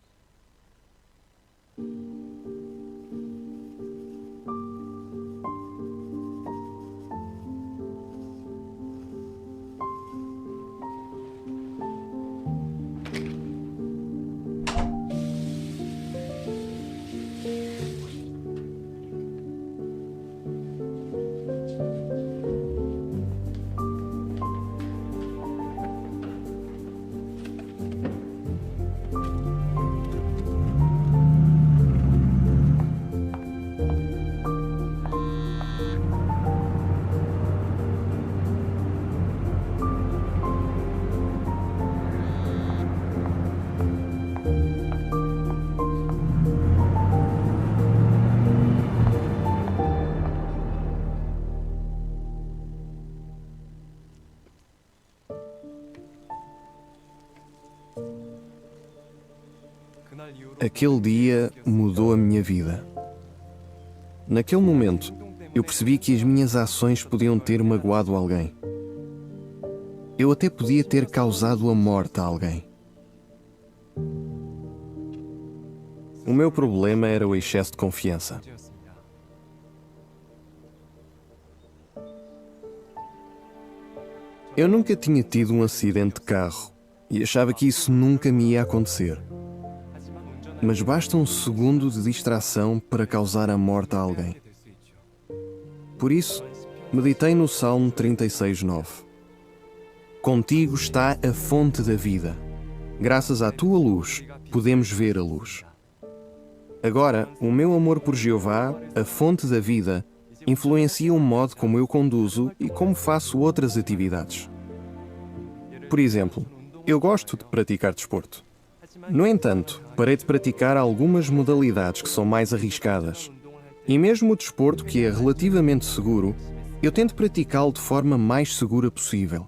Aquele dia mudou a minha vida. Naquele momento, eu percebi que as minhas ações podiam ter magoado alguém. Eu até podia ter causado a morte a alguém. O meu problema era o excesso de confiança. Eu nunca tinha tido um acidente de carro e achava que isso nunca me ia acontecer. Mas basta um segundo de distração para causar a morte a alguém. Por isso, meditei no Salmo 36:9. Contigo está a fonte da vida. Graças à tua luz, podemos ver a luz. Agora, o meu amor por Jeová, a fonte da vida, influencia o modo como eu conduzo e como faço outras atividades. Por exemplo, eu gosto de praticar desporto. No entanto, parei de praticar algumas modalidades que são mais arriscadas. E mesmo o desporto, que é relativamente seguro, eu tento praticá-lo de forma mais segura possível.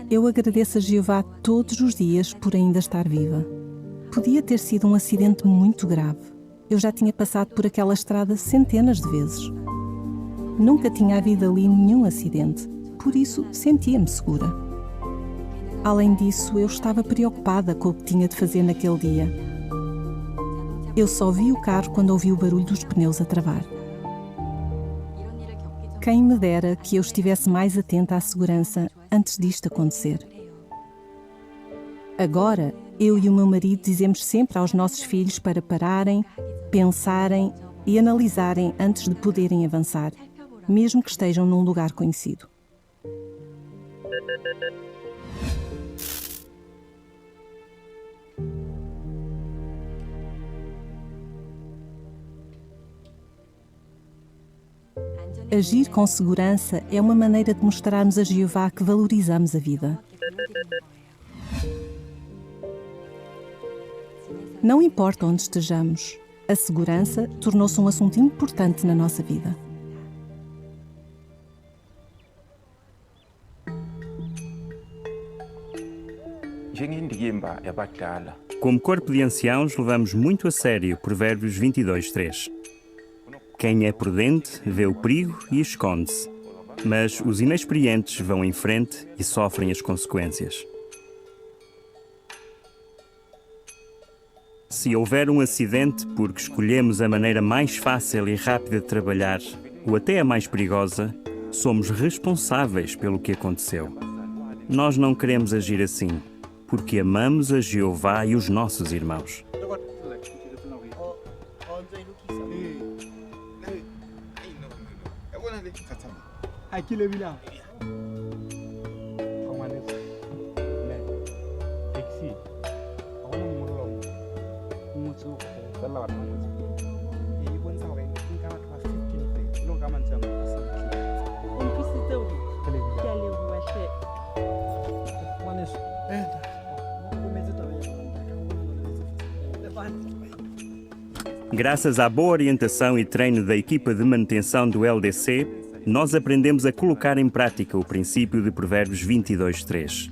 Eu agradeço a Jeová todos os dias por ainda estar viva. Podia ter sido um acidente muito grave. Eu já tinha passado por aquela estrada centenas de vezes. Nunca tinha havido ali nenhum acidente, por isso sentia-me segura. Além disso, eu estava preocupada com o que tinha de fazer naquele dia. Eu só vi o carro quando ouvi o barulho dos pneus a travar. Quem me dera que eu estivesse mais atenta à segurança antes disto acontecer. Agora, eu e o meu marido dizemos sempre aos nossos filhos para pararem, pensarem e analisarem antes de poderem avançar, mesmo que estejam num lugar conhecido. Agir com segurança é uma maneira de mostrarmos a Jeová que valorizamos a vida. Não importa onde estejamos, a segurança tornou-se um assunto importante na nossa vida. Como corpo de anciãos, levamos muito a sério Provérbios 22:3. Quem é prudente vê o perigo e esconde-se, mas os inexperientes vão em frente e sofrem as consequências. Se houver um acidente porque escolhemos a maneira mais fácil e rápida de trabalhar, ou até a mais perigosa, somos responsáveis pelo que aconteceu. Nós não queremos agir assim, porque amamos a Jeová e os nossos irmãos. Graças à boa orientação e treino da equipa de manutenção do LDC, nós aprendemos a colocar em prática o princípio de Provérbios 22:3.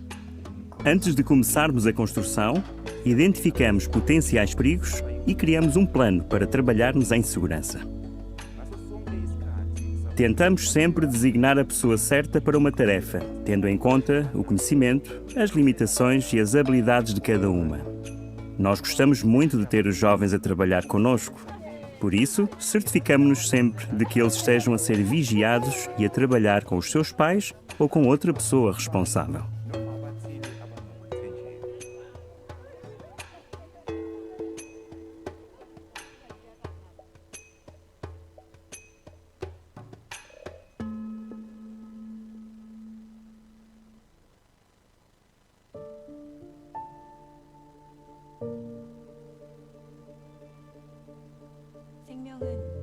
Antes de começarmos a construção, identificamos potenciais perigos e criamos um plano para trabalharmos em segurança. Tentamos sempre designar a pessoa certa para uma tarefa, tendo em conta o conhecimento, as limitações e as habilidades de cada uma. Nós gostamos muito de ter os jovens a trabalhar connosco. Por isso, certificamos-nos sempre de que eles estejam a ser vigiados e a trabalhar com os seus pais ou com outra pessoa responsável.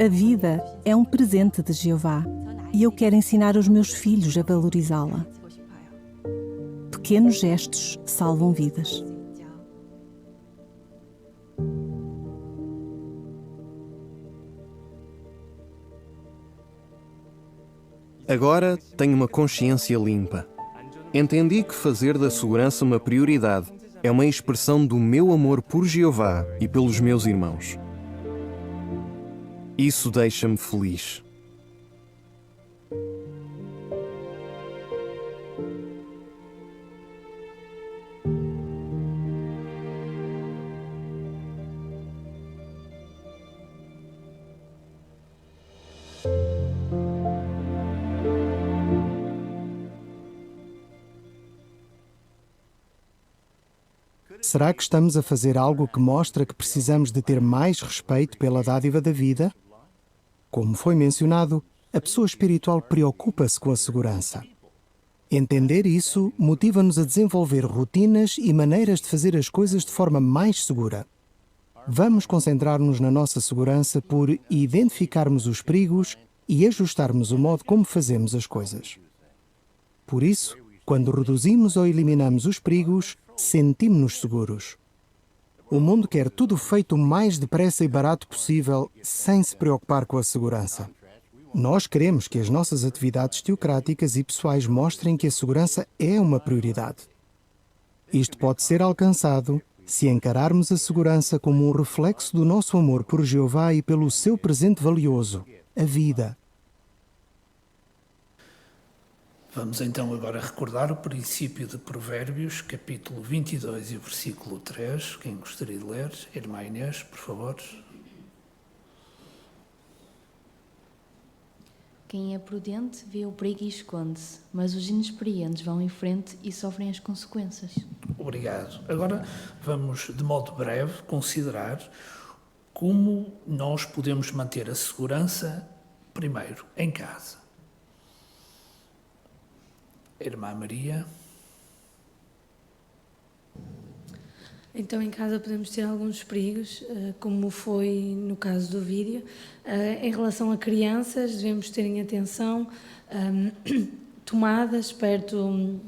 A vida é um presente de Jeová e eu quero ensinar os meus filhos a valorizá-la. Pequenos gestos salvam vidas. Agora tenho uma consciência limpa. Entendi que fazer da segurança uma prioridade é uma expressão do meu amor por Jeová e pelos meus irmãos. Isso deixa-me feliz. Será que estamos a fazer algo que mostra que precisamos de ter mais respeito pela dádiva da vida? Como foi mencionado, a pessoa espiritual preocupa-se com a segurança. Entender isso motiva-nos a desenvolver rotinas e maneiras de fazer as coisas de forma mais segura. Vamos concentrar-nos na nossa segurança por identificarmos os perigos e ajustarmos o modo como fazemos as coisas. Por isso, quando reduzimos ou eliminamos os perigos, sentimos-nos seguros. O mundo quer tudo feito o mais depressa e barato possível, sem se preocupar com a segurança. Nós queremos que as nossas atividades teocráticas e pessoais mostrem que a segurança é uma prioridade. Isto pode ser alcançado se encararmos a segurança como um reflexo do nosso amor por Jeová e pelo seu presente valioso, a vida. Vamos então agora recordar o princípio de Provérbios, capítulo 22 e o versículo 3. Quem gostaria de ler? Irmã Inês, por favor. Quem é prudente vê o perigo e esconde-se, mas os inexperientes vão em frente e sofrem as consequências. Obrigado. Agora vamos, de modo breve, considerar como nós podemos manter a segurança, primeiro, em casa. Irmã Maria. Então, em casa podemos ter alguns perigos, como foi no caso do vídeo. Em relação a crianças, devemos ter em atenção tomadas perto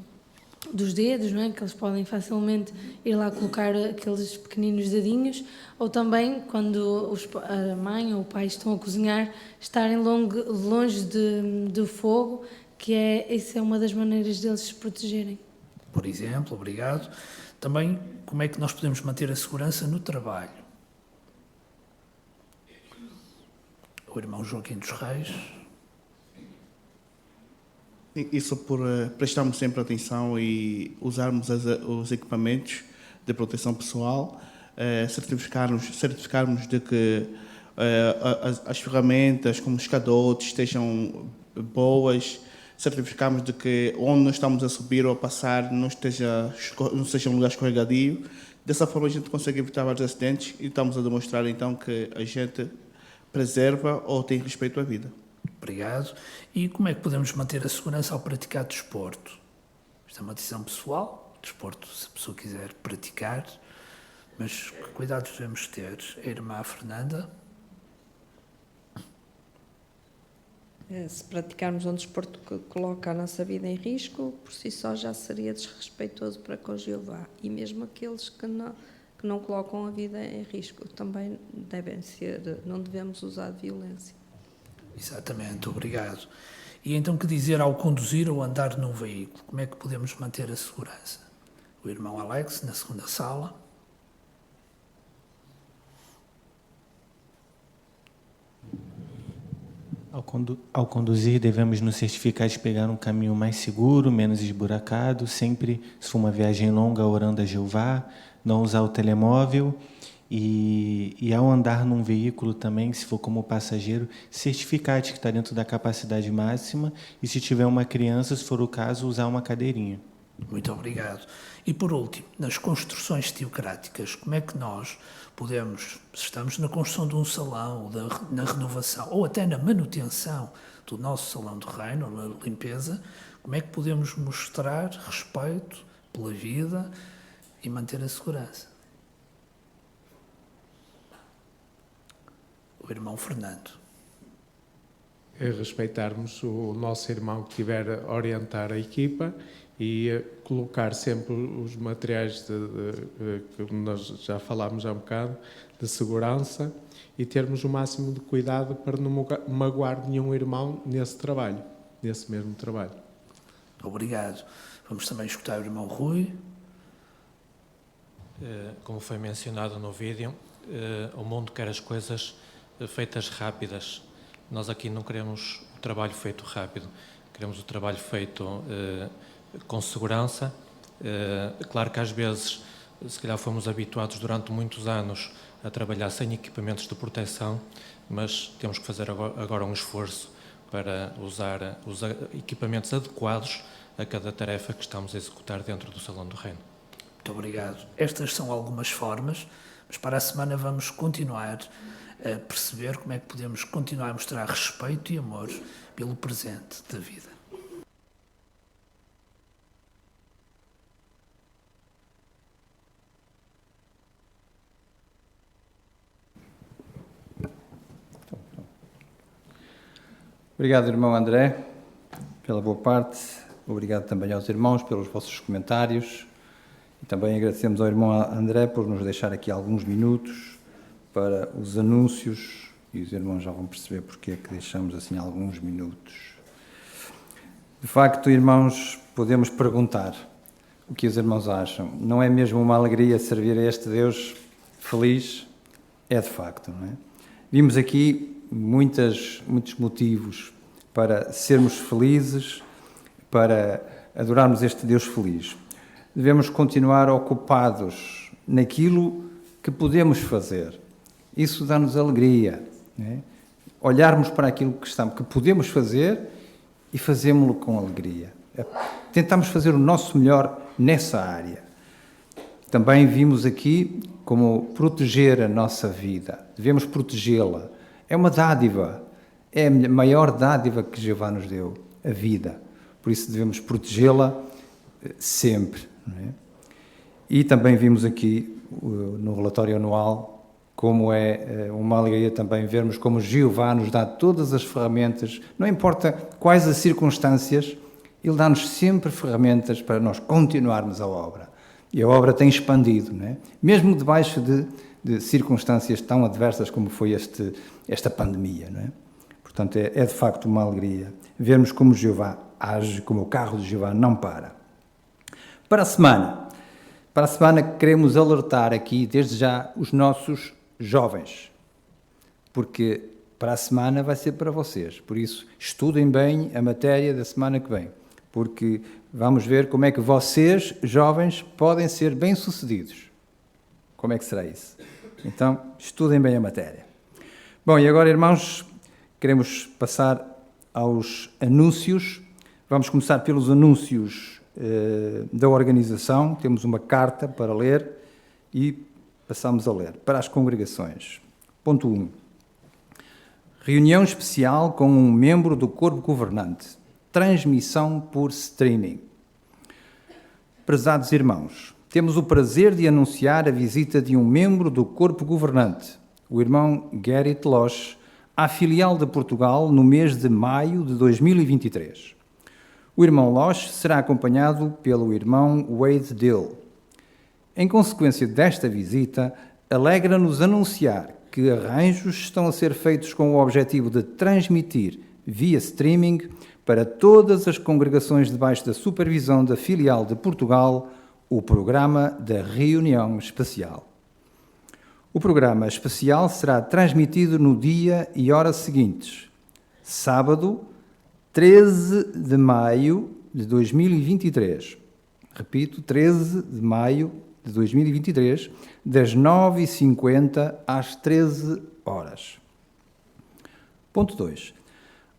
dos dedos, não é? Que eles podem facilmente ir lá colocar aqueles pequeninos dedinhos, ou também, quando a mãe ou o pai estão a cozinhar, estarem longe do fogo, isso é uma das maneiras deles se protegerem. Por exemplo, obrigado. Também, como é que nós podemos manter a segurança no trabalho? O irmão Joaquim dos Reis. Isso por prestarmos sempre atenção e usarmos os equipamentos de proteção pessoal, certificarmos de que as ferramentas como os cadotes estejam boas, certificarmos de que onde nós estamos a subir ou a passar não seja um lugar escorregadio. Dessa forma a gente consegue evitar vários acidentes e estamos a demonstrar então que a gente preserva ou tem respeito à vida. Obrigado. E como é que podemos manter a segurança ao praticar desporto? Isto é uma decisão pessoal, desporto se a pessoa quiser praticar, mas que cuidados devemos ter? A irmã Fernanda. Se praticarmos um desporto que coloca a nossa vida em risco, por si só já seria desrespeitoso para com Jeová. E mesmo aqueles que não colocam a vida em risco também não devemos usar violência. Exatamente, obrigado. E então que dizer ao conduzir ou andar num veículo? Como é que podemos manter a segurança? O irmão Alex, na segunda sala. Ao conduzir, devemos nos certificar de pegar um caminho mais seguro, menos esburacado, sempre, se for uma viagem longa, orando a Jeová, não usar o telemóvel e ao andar num veículo também, se for como passageiro, certificar de que está dentro da capacidade máxima e, se tiver uma criança, se for o caso, usar uma cadeirinha. Muito obrigado. E, por último, nas construções teocráticas, como é que nós podemos, se estamos na construção de um salão, ou na renovação, ou até na manutenção do nosso salão de reino, ou na limpeza, como é que podemos mostrar respeito pela vida e manter a segurança? O irmão Fernando. É respeitarmos o nosso irmão que estiver a orientar a equipa e colocar sempre os materiais que nós já falámos há um bocado, de segurança, e termos o máximo de cuidado para não magoar nenhum irmão nesse trabalho, nesse mesmo trabalho. Obrigado. Vamos também escutar o irmão Rui. Como foi mencionado no vídeo, o mundo quer as coisas feitas rápidas. Nós aqui não queremos o trabalho feito rápido, queremos o trabalho feito com segurança. Claro que às vezes, se calhar fomos habituados durante muitos anos a trabalhar sem equipamentos de proteção, mas temos que fazer agora um esforço para usar os equipamentos adequados a cada tarefa que estamos a executar dentro do Salão do Reino. Muito obrigado. Estas são algumas formas, mas para a semana vamos continuar a perceber como é que podemos continuar a mostrar respeito e amor pelo presente da vida. Obrigado, irmão André, pela boa parte. Obrigado também aos irmãos pelos vossos comentários. E também agradecemos ao irmão André por nos deixar aqui alguns minutos para os anúncios e os irmãos já vão perceber porque é que deixamos assim alguns minutos. De facto, irmãos, podemos perguntar o que os irmãos acham. Não é mesmo uma alegria servir a este Deus feliz? É de facto, não é? Vimos aqui muitos motivos para sermos felizes, para adorarmos este Deus feliz. Devemos continuar ocupados naquilo que podemos fazer. Isso dá-nos alegria, não é? Olharmos para aquilo que podemos fazer e fazemos-lo com alegria. Tentamos fazer o nosso melhor nessa área. Também vimos aqui como proteger a nossa vida. Devemos protegê-la. É uma dádiva. É a maior dádiva que Jeová nos deu, a vida. Por isso devemos protegê-la sempre. Não é? E também vimos aqui no relatório anual como é uma alegria também vermos como Jeová nos dá todas as ferramentas, não importa quais as circunstâncias, Ele dá-nos sempre ferramentas para nós continuarmos a obra. E a obra tem expandido, não é? Mesmo debaixo de circunstâncias tão adversas como foi esta pandemia, não é? Portanto, é de facto uma alegria vermos como Jeová age, como o carro de Jeová não para. Para a semana queremos alertar aqui, desde já, os nossos jovens, porque para a semana vai ser para vocês. Por isso, estudem bem a matéria da semana que vem, porque vamos ver como é que vocês, jovens, podem ser bem-sucedidos. Como é que será isso? Então, estudem bem a matéria. Bom, e agora, irmãos, queremos passar aos anúncios. Vamos começar pelos anúncios da organização. Temos uma carta para ler e passamos a ler. Para as congregações. Ponto 1. Reunião especial com um membro do corpo governante. Transmissão por streaming. Prezados irmãos, temos o prazer de anunciar a visita de um membro do corpo governante, o irmão Gerrit Losch, à filial de Portugal no mês de maio de 2023. O irmão Losch será acompanhado pelo irmão Wade Dill. Em consequência desta visita, alegra-nos anunciar que arranjos estão a ser feitos com o objetivo de transmitir via streaming para todas as congregações debaixo da supervisão da filial de Portugal o programa da reunião especial. O programa especial será transmitido no dia e hora seguintes, sábado, 13 de maio de 2023. Repito, 13 de maio de 2023, das 9h50 às 13 horas. Ponto 2.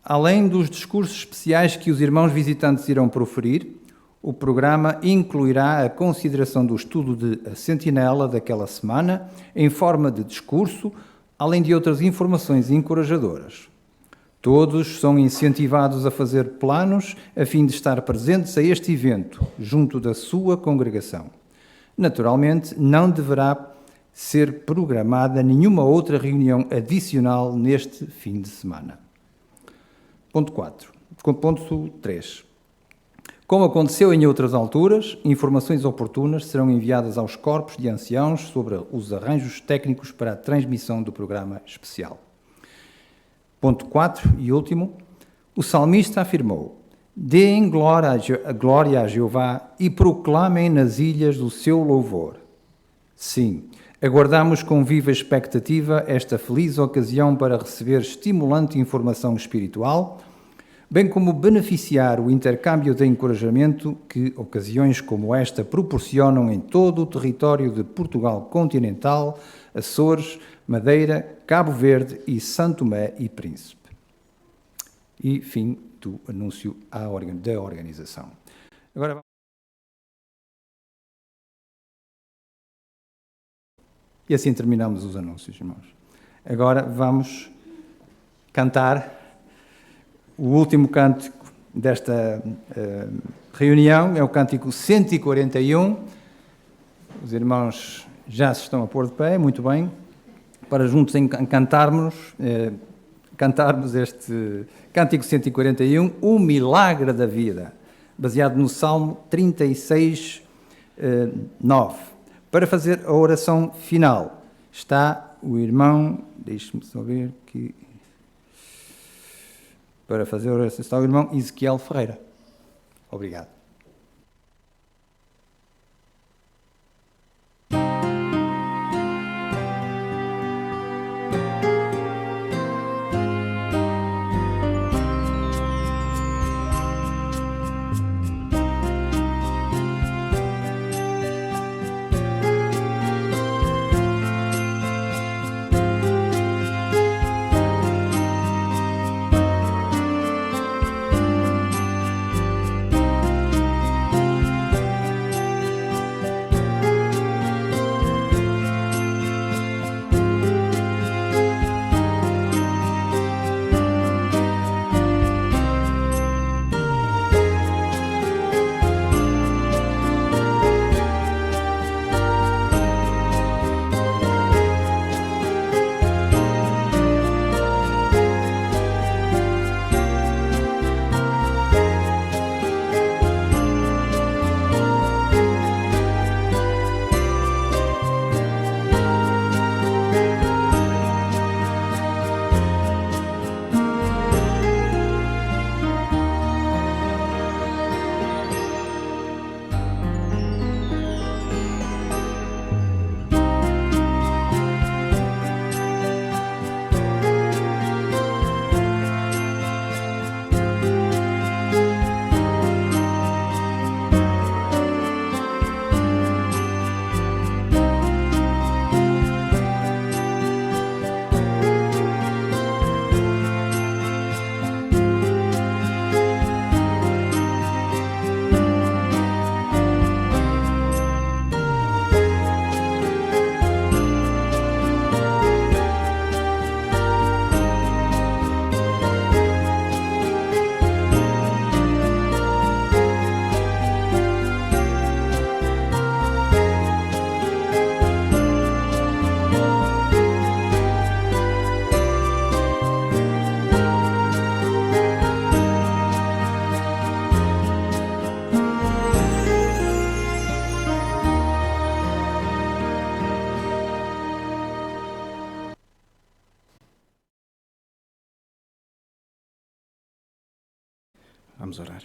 Além dos discursos especiais que os irmãos visitantes irão proferir, o programa incluirá a consideração do estudo de A Sentinela daquela semana, em forma de discurso, além de outras informações encorajadoras. Todos são incentivados a fazer planos a fim de estar presentes a este evento, junto da sua congregação. Naturalmente, não deverá ser programada nenhuma outra reunião adicional neste fim de semana. Ponto 3. Como aconteceu em outras alturas, informações oportunas serão enviadas aos corpos de anciãos sobre os arranjos técnicos para a transmissão do programa especial. Ponto 4 e último. O salmista afirmou: deem glória a Jeová e proclamem nas ilhas o seu louvor. Sim, aguardamos com viva expectativa esta feliz ocasião para receber estimulante informação espiritual, bem como beneficiar o intercâmbio de encorajamento que ocasiões como esta proporcionam em todo o território de Portugal continental, Açores, Madeira, Cabo Verde e São Tomé e Príncipe. E fim do anúncio da organização. Agora e assim terminamos os anúncios, irmãos. Agora vamos cantar o último cântico desta reunião, é o cântico 141. Os irmãos já se estão a pôr de pé, muito bem, para juntos cantarmos este cântico 141, o milagre da vida, baseado no Salmo 36, 9. Para fazer a oração final, está o irmão, deixe-me só ver aqui, para fazer a oração, está o irmão Ezequiel Ferreira. Obrigado. Vamos orar.